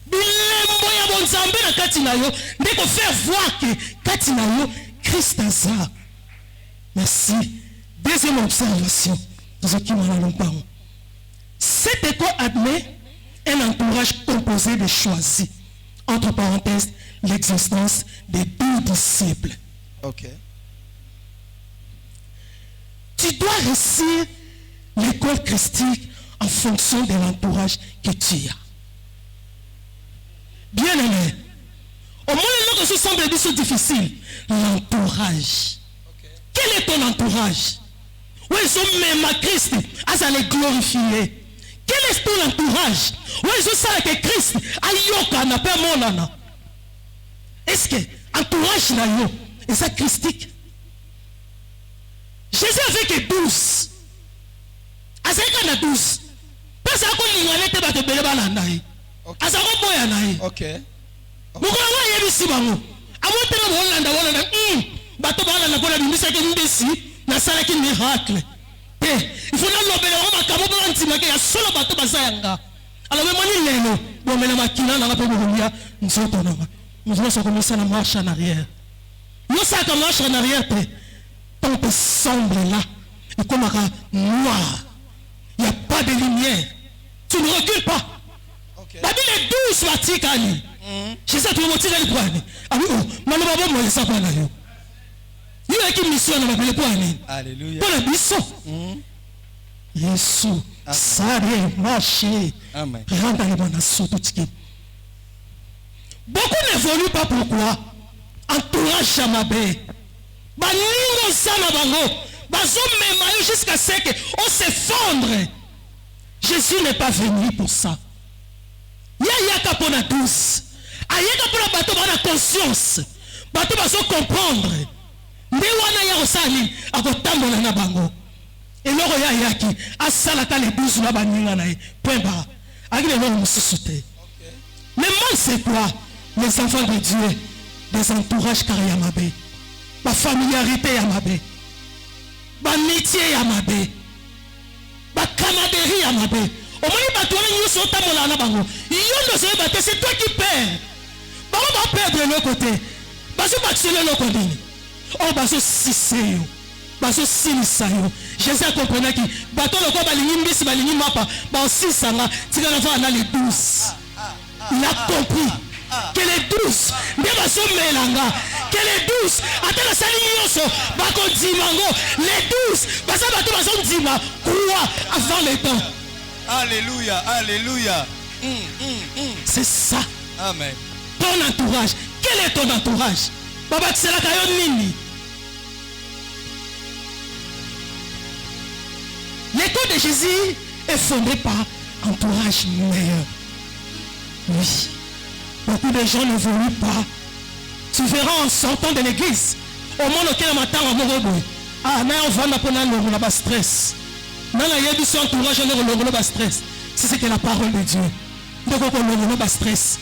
Bilembo ya bonzambe na kati na yo ndeko faire voir que kati na yo Christ aza. Merci. Deuxième observation de ce qui m'a longtemps. Cette école admet un entourage composé de choisis. Entre parenthèses, l'existence des 12 disciples. OK. Tu dois réussir l'école christique en fonction de l'entourage que tu as. Bien aimé. Au moins, les gens qui semblent dire difficile. L'entourage. OK. Quel est ton entourage? Oui, ils sont même à Christ. À les glorifier. Quel est ton entourage? Oui, ils sont ça que Christ. Ayoka n'a pas mon nana. Est-ce que entourage n'a yo? Et ça christique? Jésus avait que 12. À ça qu'il y a 12. Parce qu'on y a pas de belle. Azako boya nae. OK. Mukola wa yebisi bango. Amotela bolanda bolanda. Bato balanda kola bimisa ke ndesi na sala ki miracle. Il faut la lobela wa makabo ba ntima ke ya solo bato bazayanga. Alors même ni lelo, bon mena makina na pe bolia nzoto na. Nous allons commencer à marcher en arrière. Nous ça comme marche en arrière te. Ton te semble là. Et comme un noir. Il n'y a pas de lumière. Tu ne recules pas. La Bible est 12 Vatikani. Je sais que tu me motives le point. Ah oui, mais le babo moi ça pas là yo. Il y a qui mission na le point. Alléluia. Pour la mission. Yesu, ça est marché. Amen. Rentre dans le monde tout qui. Beaucoup n'évoluent pas pourquoi. Entourage Jamabé. Baningo sana bango. Bazo memayo jusqu'à ce que on s'effondre. Jésus n'est pas venu pour ça. Yaka pour la douce. Ayaka pour la bateau pour la conscience. Bateau va se comprendre. Ndewana ya osali akotambola na bango. Et loro ya yaki asalaka les 12 na baninga na e. Point barre. Aki le loro mususute. Mais moi c'est quoi? Les enfants de Dieu, des entourages carriamabe. Ma familiarité yamabe. Ma métier yamabe. Ma camaraderie yamabe. Au moins, c'est toi qui perds. Pourquoi va perdre de l'autre côté? Parce que tu es l'autre côté. Oh, parce que si c'est parce que si c'est Jésus a compris que bateau le corps baligni bis baligni mapa ba aussi ça là tu vas voir dans les 12. Il a compris que les 12 ne va se melanga que les 12 ata nasali nyonso bakondima ngo les 12 baza bato bazondima croix avant le temps. Alléluia, alléluia. C'est ça. Amen. Ton entourage. Quel est ton entourage? Baba tselaka yo nini? L'école de Jésus est fondée par entourage meilleur. Oui. Beaucoup de gens ne veulent pas. Tu verras en sortant de l'église. Au monde auquel matin on va ah, mais on va n'a pas stress. Dans la yébition entourage, on n'a pas stress. C'est que la parole de Dieu. Donc on n'a pas stress.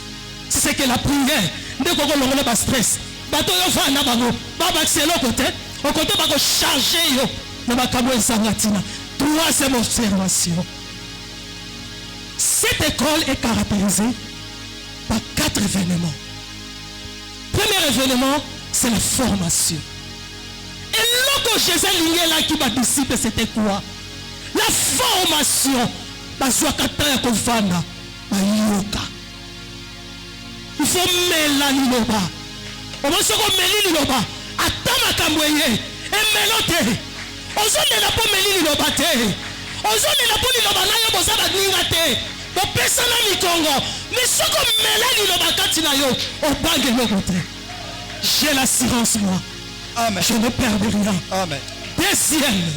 C'est que la prière. Donc on n'a pas stress. Bato yo fa na bango. Baba c'est l'autre côté. Au côté ba ko charger yo. Na ba kabo sangatina. Troisième observation. Cette école est caractérisée par 4 événements. Premier événement, c'est la formation. Et lorsque Jésus est là qui va disciple, c'était quoi? La formation. Il faut mêler on va se remettre l'oba. Attends ma camouye. Et mélote. On s'en est là pour mêler l'oba. On s'en est là pour l'oba. N'a pas besoin de n'ingate. On peut s'en aller Congo. Mais ce qu'on mêle l'oba katina yo. On bague le côté. J'ai l'assurance moi. Amen. Je ne perds rien. Amen. Deuxième,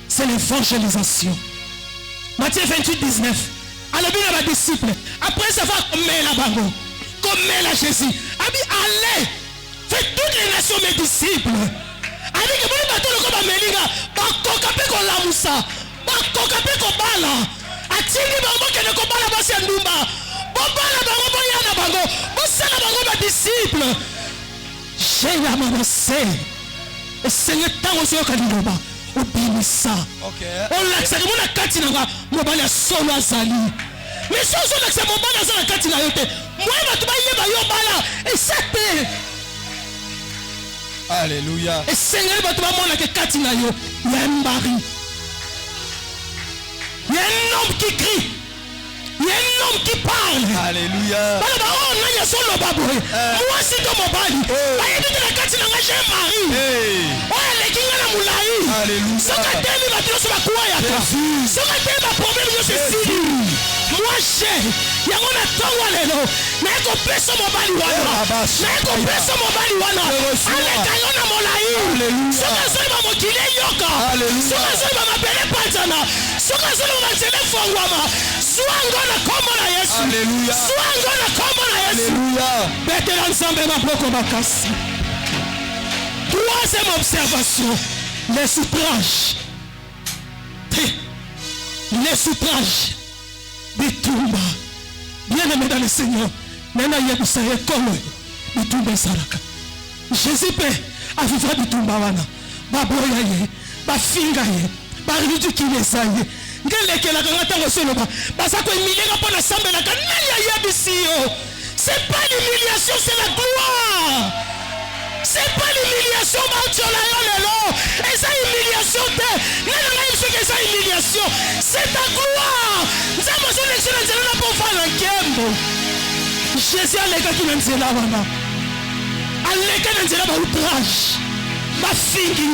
c'est l'évangélisation. Matthieu 28, 19. Alors bien les disciples. Après ça va comme la bango. Comme la Jésus. Abi allez. Faites toutes les nations mes disciples. Abi que vous bateau le comme Melinga. Bakokape ko lamusa. Bakokape ko bala. Atini bango que ne ko bala basi ndumba. Bobala bango boyana bango. Bosala bango ba disciples. J'ai la menacé. Et Seigneur tant aussi au Kalidoba. Obinisa. Ok. On l'accès mon akati nanga mobali solo azali. Mais si on l'accès mobali azali akati na yote. Moi ba tuba yeba yo bala et c'était. Alléluia. Et Seigneur ba tuba mona ke kati na yo. Il y a un mari. Il y a un homme qui crie. Il y a un homme qui parle. Alléluia. Bala ba oh na ya solo baboy. Moi si to mobali. Ba yebi te na kati nanga j'ai un mari. Oh les kinga na mulai. Alléluia. Soka temi ba tiro so ba kuwa ya ta. Soka temi ba problème yo c'est si. Moi j'ai yango na tongo lelo. Na ko pesa mobali wana. Na ko pesa mobali wana. Ale kayo na mulai. Soka so ba mokile yoka. Soka so ba mabele patana. Soka so ba tele fongwama. Swango na kombo na Yesu. Alléluia. Swango na kombo na Yesu. Alléluia. Bête l'ensemble ma bloko bakasi. Troisième observation, les outrages. Les outrages des Toumba. Bien-aimé dans le Seigneur, maintenant il y a des écoles de Toumba Saraka. Jésus a vivre de Toumba wana. Baboyaye, bafingaye, baridikilesaye. Ngeleke la kangata ngosoloba. Basa ko emilenga pona sambe la kanaya yabisiyo. C'est pas l'humiliation, c'est la gloire. C'est pas l'humiliation, et ça humiliation, c'est humiliation, c'est ta gloire. Jésus a les gars qui n'ont pas là. Allez, qui n'ont pas outrage. Ma fille,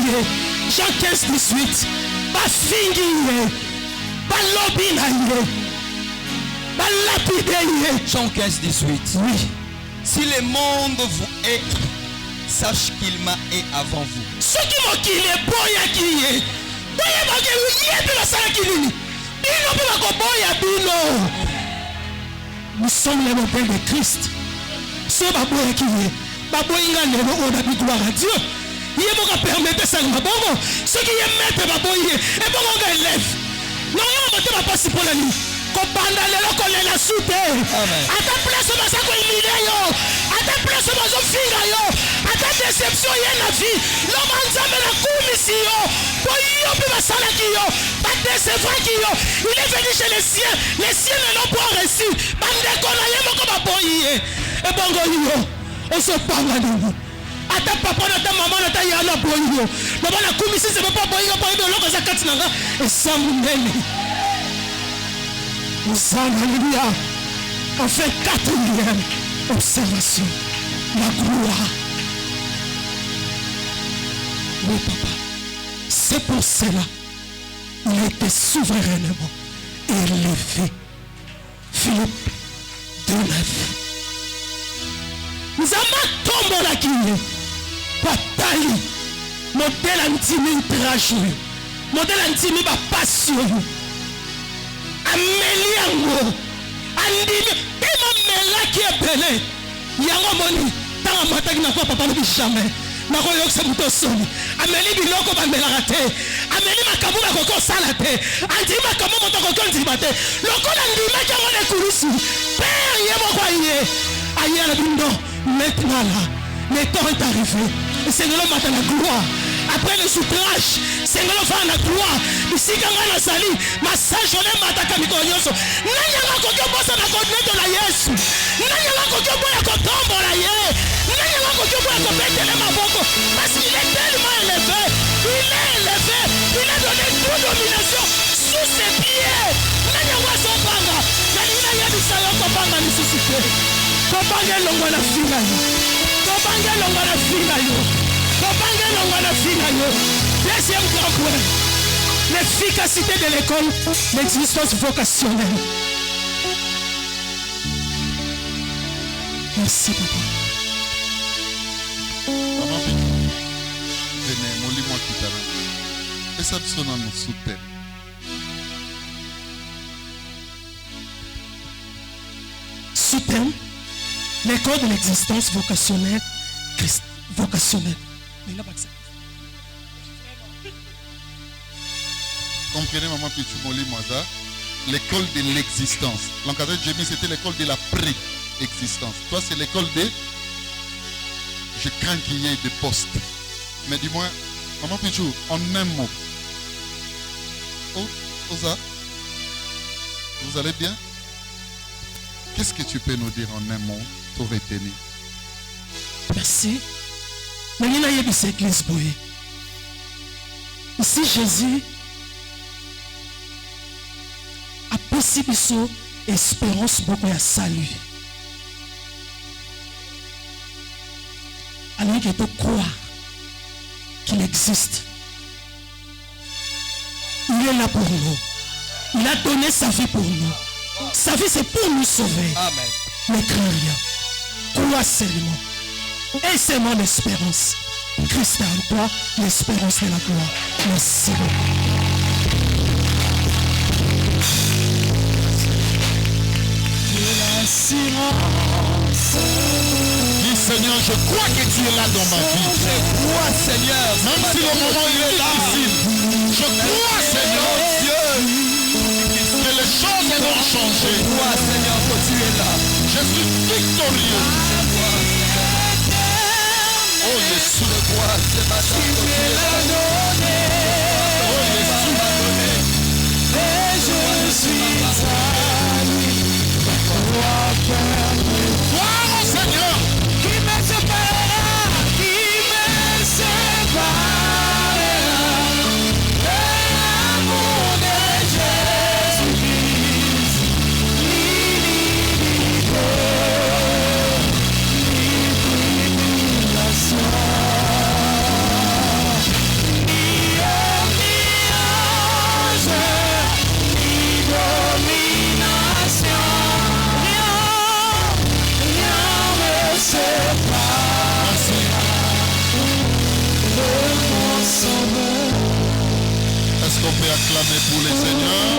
Jean 15, 18. Ma fille, ma lobby, ma lapide. Jean 15, 18. Oui. Si le monde vous hait, sache qu'il m'a hait avant vous. Ce qui m'a dit, les boya qui est. Boya m'a dit, il y a de la salle qui est. Bino peut pas boya bino. Nous sommes les modèles de Christ. Ce baboya qui est. Baboya il a on a dit gloire à Dieu. Il est bon à permettre ça. Ce qui est maître baboya. Et bon on élève. Non, on ne va pas passer pour la nuit. Kopanda lelo kolela sute. Ata place basa ko imile yo. Ata place baso finga yo. Ata déception ye na vie. Lo manzambe na kumisi yo. Po yo pe basala ki yo. Pas décevant ki yo. Il est venu chez les siens. Les siens ne l'ont pas reçu. Bande kona ye moko ba boye. E bongo yo. On se panga nini. Ata papa na ta maman na ta ya na boye yo. Lo bana kumisi se pas boye yo boye lo ko zakati nanga. E samunene. Alléluia. On fait 4e observation. La gloire. Oui, papa. C'est pour cela il a été souverainement élevé. Philippe 2:9. Nzamba tombola kiye. Patali. Modèle antimi trajo. Modèle antimi ba passion. Ameliango. Andini. Ima melaki ebele. Yango moni. Tanga mataki na kwa papa lobi jamais. Nako yokse muto soni. Ameli biloko bamelaka te. Ameli makambo bakoko sala te. Andi makambo moto koko ndima te. Lokola ndima jango le kurusi. Père yemo kwa ye. Aye la bindo. Maintenant là, le temps est arrivé. C'est le matin la gloire. Après le souffrage, c'est le vent la gloire. Ici quand on a sali, massage on est mataka mikonyoso. Nanya la kokyo bossa na kodne de la Yesu. Nanya la kokyo boya kotombo la ye. Nanya la kokyo boya kopete le maboko. Parce qu'il est tellement élevé. Il est élevé. Il a donné toute domination sous ses pieds. Nanya wa son panga. Nanya ya bisayo kopanga ni susite. Kopanga longo na fina yo. Kopanga longo na fina yo. Kopanga longo na fina yo. Deuxième grand point. L'efficacité de l'école, l'existence vocationnelle. Merci papa. Maman Pichou, venez, mollis-moi tout à l'heure. Et ça me sonne nous soutient. Soutien, l'école de l'existence vocationnelle. Vocationnelle. Mais il n'a pas que ça. Comprenez, maman Pichou, mollis-moi ça. L'école de l'existence. L'encadré de Jémy, c'était l'école de la pré-existence. Toi, c'est l'école de... Je crains qu'il y ait des postes. Mais dis-moi, maman Pichou, en un mot. Oh, Oza, vous allez bien? Qu'est-ce que tu peux nous dire en un mot pour retenir? Merci. Mais il y a une église bouée. Ici, Jésus a possible espérance beaucoup à salut. Alors qu'il peut croire qu'il existe. Il est là pour nous. Il a donné sa vie pour nous. Sa vie, c'est pour nous sauver. Amen. Ne crains rien. Crois seulement. Et seulement l'espérance. Christ est en toi, l'espérance de la gloire. Merci beaucoup. Dis Seigneur, je crois que tu es là dans ma vie. Je crois, Seigneur. Même si le moment il est difficile, je crois, Seigneur, Dieu. que les choses vont changer. Je crois, Seigneur, que tu es là. Je suis victorieux. Oh Jésus, Je crois, ce matin, que tu es là. oh Jésus, gloire au Seigneur. Qui me séparera de l'amour de Jésus-Christ. Est-ce qu'on peut acclamer pour les seigneurs?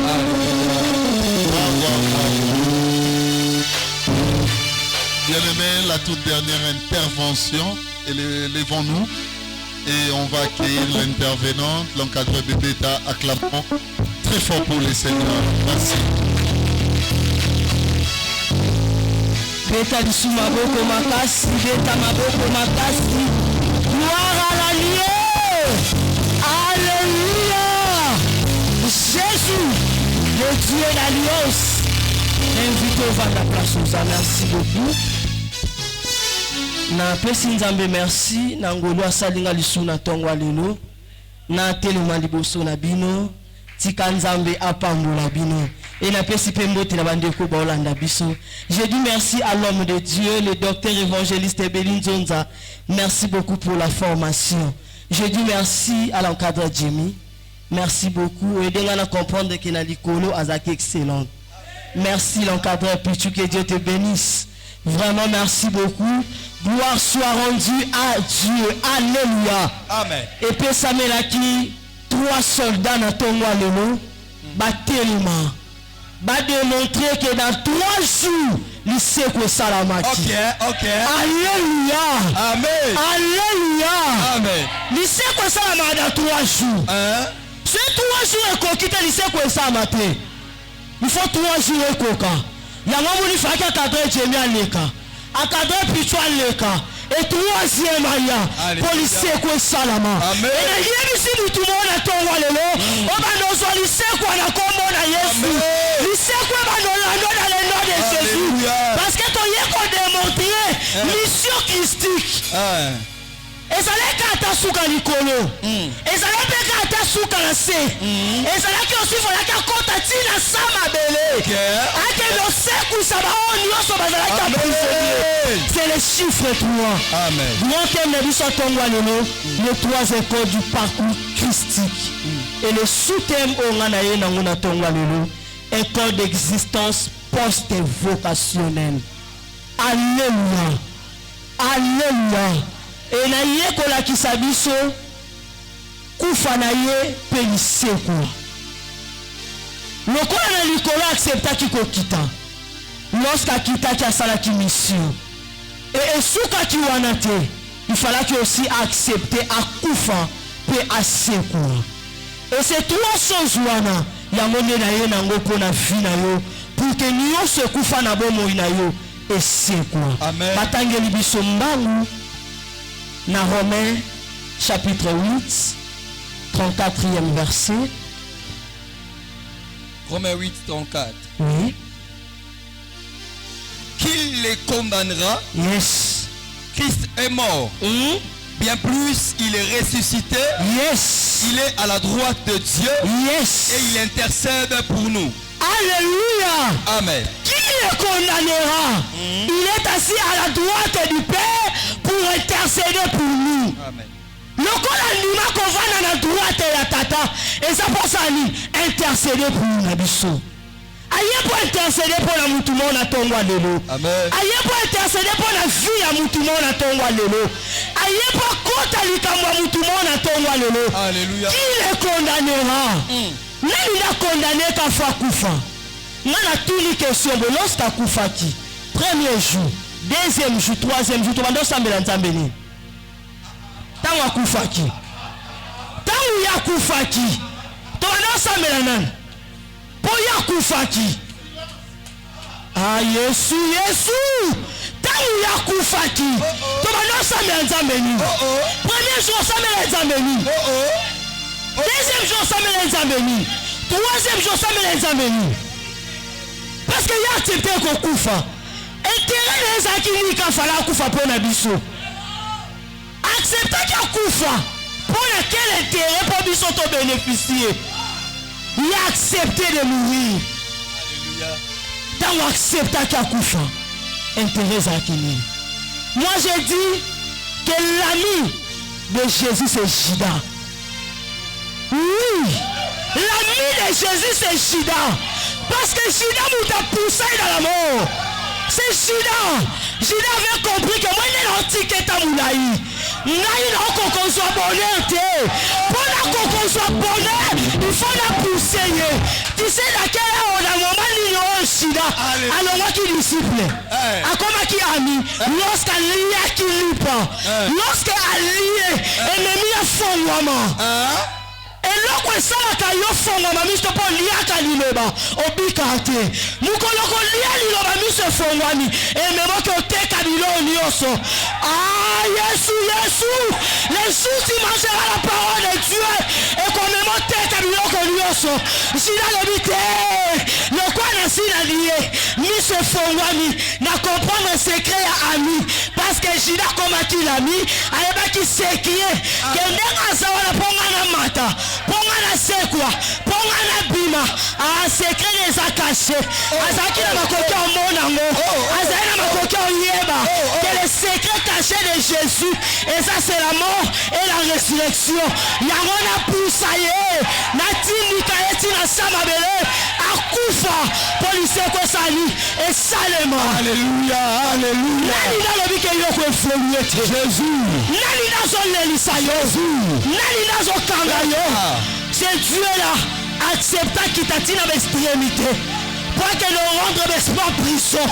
Bravo. Bien-aimés, la toute dernière intervention, élevons-nous et on va accueillir l'intervenante, l'encadreur Bébéta. Acclamons très fort pour les seigneurs. Merci. Beta bisu maboko makasi, beta maboko makasi. Gloire à l'allié. Alléluia. Jésus, le Dieu d'alliance. Invite au vent de la place aux âmes. Merci beaucoup. Na pesi nzambe merci na ngolo asalinga lisu na tongo lelo na telema liboso na bino tika nzambe apambola bino et na pesi pembote na bandeko ba olanda biso. Je dis merci à l'homme de Dieu, le docteur évangéliste Ebeline Zonza. Merci beaucoup pour la formation. Je dis merci à l'encadreur Jimmy. Merci beaucoup. Aidez-moi à comprendre que Nalikolo Azaki excellent. Merci l'encadreur Pichu, que Dieu te bénisse. Vraiment merci beaucoup. Gloire soit rendue à Dieu. Alléluia. Amen. Et puis ça met là qui 3 soldats dans ton lelo. Tellement. Va démontrer que dans 3 jours, il sait que ça la mati. Ok. Alléluia. Amen. Alléluia. Amen. Il sait que ça la mati dans 3 jours. Hein? C'est 3 jours qu'on quitte, il sait que ça la mati. Il faut 3 jours et coca. Il y a un moment où il faut qu'un cadre Jémi à l'éca. Un cadre Pichou à l'éca. Et 3e aïe. Policier quoi salama. Amen. Et il y a ici tout le monde à ton lelo. On va nous voir il sait quoi na comme on a Jésus. Il sait quoi va nous la dans le nom de Jésus. Parce que ton yé qu'on démontrer mission christique. ezalaki ata suka likolo ezalaki mpe ata suka na se ezalaki osifolaki akota ntina sa mabele akende osekuisa baoyo nyonso bazalaki aprisonnier. C'est le chiffre 3. Grand thème na biso ntongwa lelo le 3 écoles du parcours christique et le sous-thème oyo nga na ye nango na ntongwa lelo école d'existence post-vocationnelle. Alléluia. Alléluia. Et na ye kolakisa biso kufa na ye pe lisekwa lokola na likolo acceptaki kokita lorsqu'akitaki asalaki mission et esukaki wana te il fallait aussi accepter akufa pe asekwa et c'est 3 choses wana yango nde na ye nango mpo na vie na yo pour que nyonso ekufa na bomoi na yo esekwa. Batangeli biso mbangu na Romains chapitre 8 34e verset. Romains 8 34. Oui. Qui les condamnera? Yes. Christ est mort. Bien plus, il est ressuscité. Yes. Il est à la droite de Dieu. Yes. Et il intercède pour nous. Alléluia. Amen. Qui le condamnera? Il est assis à la droite du Père pour intercéder pour nous. Amen. Lokola ndima kovana na droite ya tata eza posa ni intercéder pour nous na biso. Aye pour intercéder pour la mutu mo na tongwa lelo. Amen. Aye pour intercéder pour la vie ya mutu mo na tongwa lelo. Aye pour kota likambo ya mutu mo na tongwa lelo. Alléluia. Qui le condamnera? Nani na condamné kafa kufa? Nana tuni question lorsqu'à kufaki. Premier jour, deuxième jour, troisième jour, tu vas dans sambela nzambeni. Tangu akufaki. Tangu ya kufaki. Tu vas dans sambela nan. Po ya kufaki. Ah Yesu, Yesu. Tangu ya kufaki. Tu vas dans sambela nzambeni. Premier jour sambela nzambeni. Deuxième jour sambela nzambeni. Troisième jour sambela nzambeni. Parce que y a accepté qu'on koufa. Intérêt les akini quand fallait koufa pour na biso. Accepter qu'il koufa. Pour quel intérêt pour biso to bénéficier. Il a accepté de mourir. Alléluia. Dans accepter qu'il koufa. Intérêt akini. Moi j'ai dit que l'ami de Jésus c'est Judas. Oui. L'ami de Jésus c'est Judas. Parce que Judas nous a poussé dans la mort. C'est Judas. Judas avait compris que moi, il est l'antique à Moulaï. Il faut soit bonheur. Pour qu'on soit bonheur, il faut la pousser. Tu sais laquelle on a moment il Judas. Alors moi qui disciple. À comment qui ami. Lorsqu'elle lit qui lit pas. Lorsqu'elle lit et me mit à fond. Eloko esalaka yo fonga mamiso po liaka liloba obikate mukoloko lia liloba miso fongwani ememoki oteka biloko nyonso. Ah Yesu, Yesu, les jours tu mangeras la parole de Dieu et qu'on me oteka biloko nyonso jina lobi te lokwa na sina lié miso fongwani na comprendre secret ya ami parce que jina koma ayebaki lami ayebaki sekrie ke ndenge aza wana mpo nga na mata mpo nga na sekwa mpo nga na bima sekre ne eza kashe azalaki na makoki omona ngo azali na makoki oyeba que le secret caché de Jésus et ça c'est la mort et la résurrection yango na pusa ye na tindika eti na samabele akufa polisi ekosali esalema. Alléluia, alléluia. Nani nalobi ke yoko evolué te Jésus, nani nazolelisa yo, nani nazokanga yo. C'est Dieu là accepta kitatina l'extrémité pour que nous rendre l'espoir prison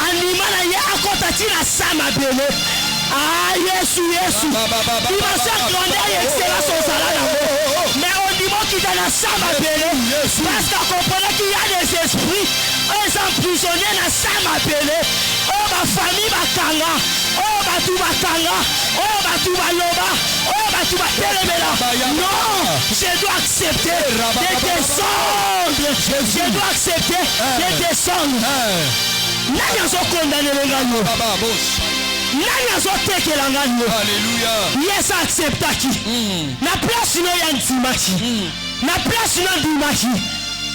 anima na ye akotatina samabele. Ah Yesu Yesu dimension grandeur et excellence aux salades mais on dit qu'il dans la samabele parce qu'on comprenait qu'il y a des esprits eux emprisonnés dans samabele oh ma famille bakanga oh batu bakanga oh batu baloba oh batu batelemela. Non, je dois accepter de descendre, je dois accepter de descendre. Nani azo condamner le gagnon, nani azo tekela ngano. Alléluia. Yes acceptaki na place no ya ntimaki na place no ndimaki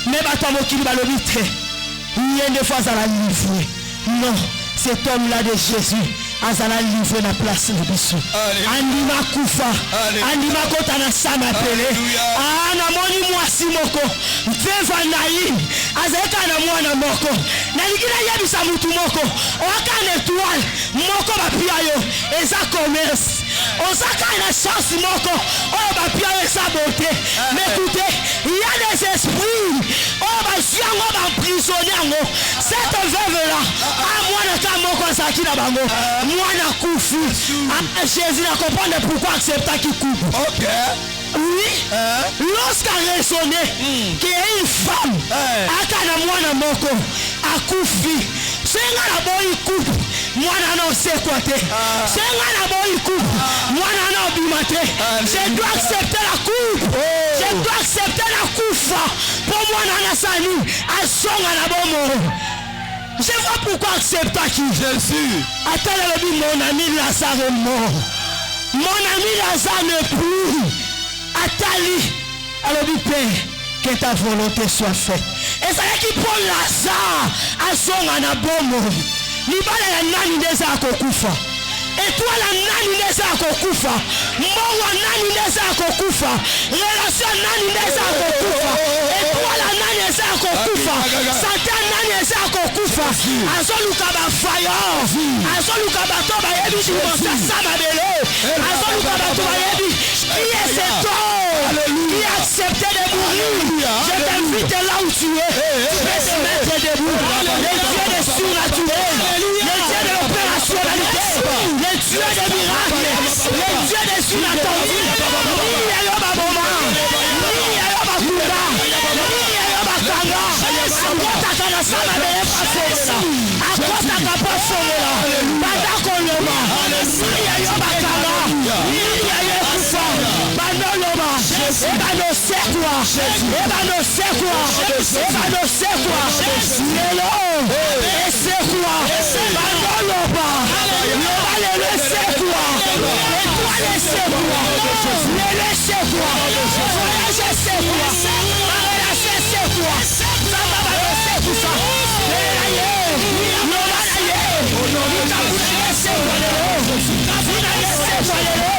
mais bato mokili balobi te yende fois à la livre. Non, cet homme là de Jésus azala livré na place de biso andima kufa andima kota na sama pele ana moni mwasi moko veva nayi azeka na mwana moko na likina yebisa mutu moko oka na étoile moko bapia yo eza commerce osaka na chance moko oyo bapia yo eza beauté. Mais écoutez, il y a des esprits oyo baziango bamprisonne yango cette veuve là mwana ka moko azaki na bango mwana kufu. Jésus n'a compris pourquoi accepter qui coupe. Ok. Oui. Lorsqu'il a raisonné qu'il y a une femme akana mwana moko akufi senga na boyi coupe mwana na osekwa te senga na boyi coupe mwana na obima te. Je dois accepter la coupe, je dois accepter la kufa pour mwana na sani asonga na bomo. Je vois pourquoi accepter qui Jésus. Attends le dit mon ami Lazare est mort. Mon ami Lazare n'est plus. Attali. Alors dit Père, que ta volonté soit faite. Et ça y est qui pour Lazare à son anabomo. Libala ya nani neza akokufa. Et toi la nani neza akokufa. Mwa nani neza akokufa. Relation nani neza akokufa. Et toi la nani neza akokufa. Satan nani neza akokufa. Azoluka ba fire. Azoluka ba toba yebi jimonsa samabele. Azoluka ba toba yebi. Qui est cet homme qui a accepté de mourir? Je t'invite là où tu es. Tu peux te mettre debout. Le Dieu des surnaturels, le Dieu de l'opérationnalité, le Dieu des miracles, le Dieu des inattendus. Ni ayoba boma, ni ayoba kunda, ni ayoba kanga. Akota kana sama bele pasera, akota kapa somera, bada koloma, ni ayoba kanga, ni ayoba kufa, banoloma, eba no sekwa, eba no sekwa, eba no sekwa, lelo, esekwa, banoloma, loba lelo esekwa, étoile esekwa, lelo esekwa, voyage esekwa, mariage esekwa, samba balo sekusa, lelaye, loba laye, kabuna esekwa lelo, kabuna esekwa lelo.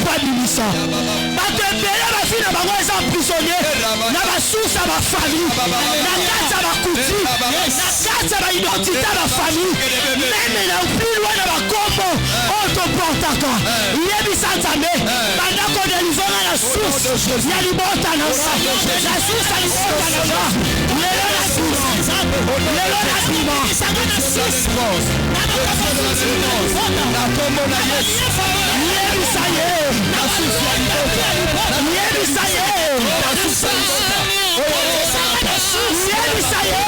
babimisa bato ebele bafille na bango eza prisonnier na basusi ya bafamille na kati ya bakuti na kati ya baidentité ya bafamille meme na plus loin na bakombo oyo toportaka yebisa nzambe banda kodelivanga na source ya libota na nga na source ya libota na nga lelo na source lelo na bima na kombo na Yesu yebisa ye na source ya libota yebisa ye na source ya libota yebisa ye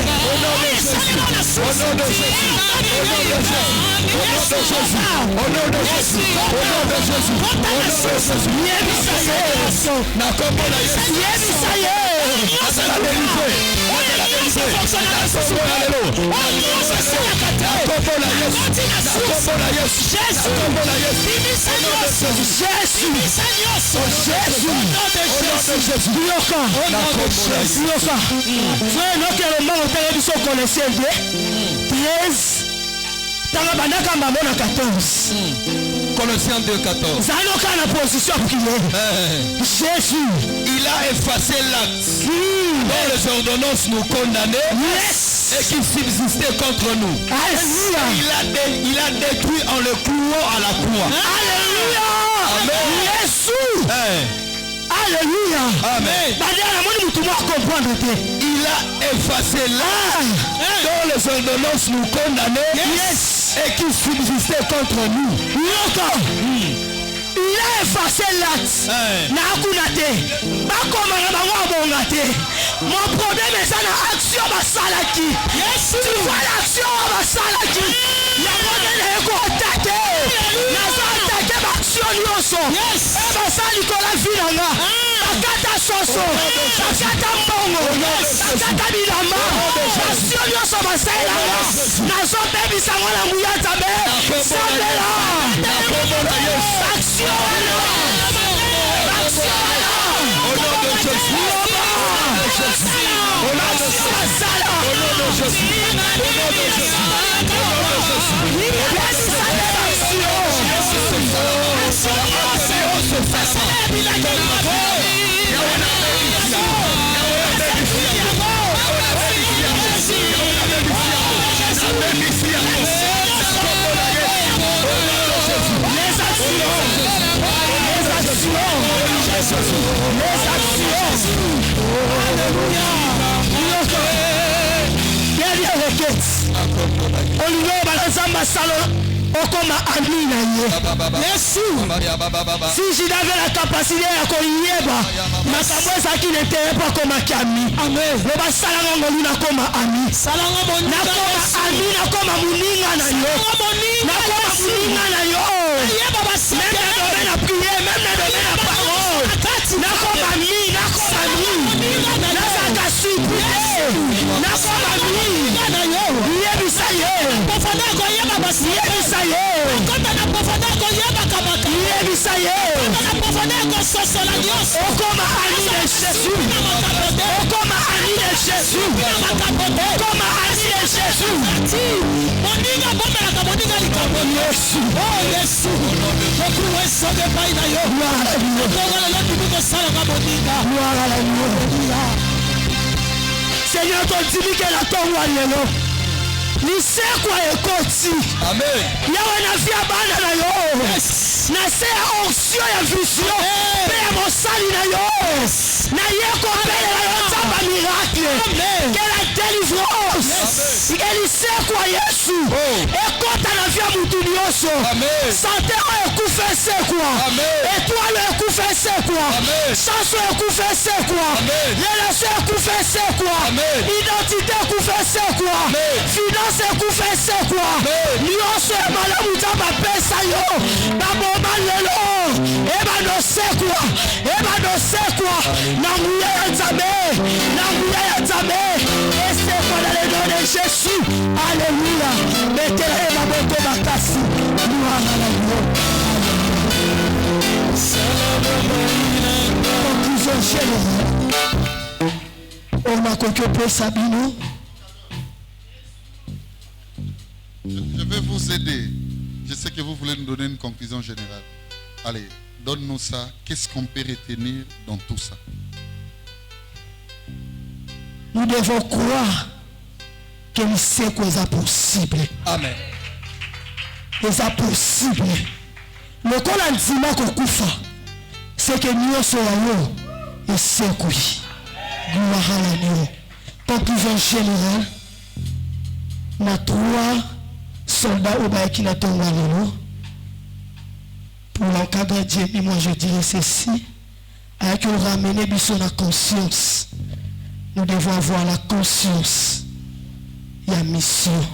au nom de Jésus, au nom de Jésus, au nom de Jésus, au nom de Jésus, au nom de Jésus, au nom de Jésus, yebisa ye na kombo na Yesu yebisa ye azala délivré, azala délivré, na kombo na lelo, na kombo na Yesu, na kombo na Yesu, na kombo na Yesu, Jésus yoka yoka frère nokelo mango tele biso connaissez bien 13 tanga bandaka mbambo na 14 Colossiens 2:14. zaloka na position prière Jésus Il a effacé l'acte dont les ordonnances nous condamnaient et qui subsistait contre nous. Alléluia. Il a détruit en le clouant à la croix. Alléluia. Amen. Jésus. Alléluia. Amen. Il a effacé l'acte dont les ordonnances nous condamnaient et qui subsistait contre nous. Il a effacé l'acte. Mon problème est dans l'action de Salaki. Tu vois l'action de Salaki. Il y a un attaqué. Il y a l'action de ça Nicolas Vilanga. Bakata Soso. Bakata Mbongo. Bakata Bilama. Action de ça Masaïla. Nazo baby Sangola Mouyazabe. Sabela. Action. Au nom de Jésus. Au nom de Jésus. Au nom de Jésus. Au nom de Jésus. Si j'avais la capacité à koyeba makambo ezaki n'était pas comme ami. Amen. Le basalanga ngolu na koma ami. Salanga boni. Na koma ami na koma muninga na yo. Na koma muninga na yo. Yeba basala. Même na domaine na prière, même na domaine na parole. Na koma ami, na koma ami. Na saka supplier. Na koma ami. Na yo. Yebisa ye. Pofana ko yeba basi. Yebisa ye. Kota na pofana ko yeba kabaka. Yebisa ye. Na pofana ko sosola Dios. Okoma ami de Jésus. Okoma ami de Jésus. Okoma ami de Jésus. Moninga bomba la moninga likambo Yesu. Oh Yesu. Okuwe sobe pai na yo. Okoma la lobi ko sala ka moninga. Hallelujah. Seigneur ton dimike la tongwa lelo. Lisekwa ekoti. Amen. Yawe na via bana na yo. Na se onction ya vision. Pe ya mosali na yo. Na yeko pele na yo tamba miracle. Amen. Que la délivrance. Elisekwa Yesu. Ekota na via mutu nyonso. Amen. Santé ekufe sekwa. Amen. Étoile ekufe sekwa. Amen. Chance ekufe sekwa. Amen. Relation ekufe sekwa. Amen. Identité ekufe sekwa. Amen. Finance ekufe sekwa. Nyonso ya malamu nzambe apesa yo. Baboma lelo. Ebano sekwa. Ebano sekwa. Na nguya ya nzambe. Na nguya ya nzambe. Esekwa dans le nom de Jésus. Alléluia. Mettez maboko makasi. Louange à la gloire. Conclusion générale. On a coqué Sabino. Je vais vous aider. Je sais que vous voulez nous donner une conclusion générale. Allez, donne-nous ça. Qu'est-ce qu'on peut retenir dans tout ça? Nous devons croire que c'est possible. Amen. C'est possible. Le col en dima kokufa, c'est que nous sommes et c'est oui. Gloire à l'agneau. Conclusion générale. Na 3 soldats au bail qui n'a tombé pour l'encadrer Dieu, moi je dirais ceci. Avec nous ramener bisous la conscience. Nous devons avoir la conscience. Il y a mission.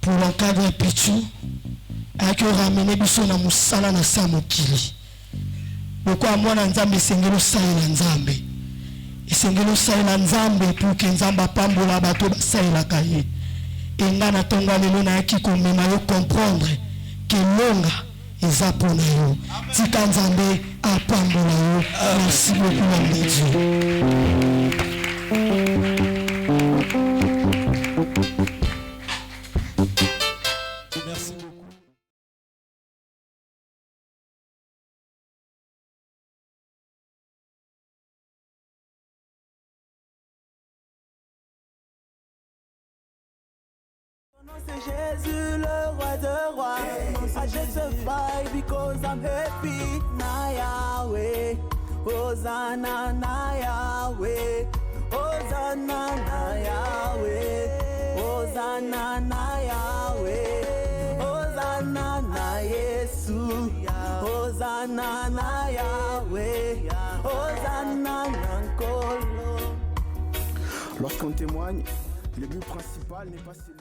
Pour l'encadrer Pichou. Avec nous ramener bisous la moussala na samokili. Pourquoi moi na nzambe sengelo saïla nzambe. Et sengelo saïla nzambe pour que nzamba pambola bato saïla kaye. Et nga na tonga lelo na yaki komema yo comprendre que longa eza pona yo. Tika nzambe apambola yo. Merci beaucoup mon Dieu. Merci beaucoup. C'est Jésus le roi de rois. I justify because I'm happy. Na Yahweh, Hosanna na Yahweh, Hosanna na Yahweh, Hosanna na Yahweh, Hosanna na Yesu, Hosanna na Yahweh, Hosanna na Nkolo. Lorsqu'on témoigne, le but principal n'est pas celui.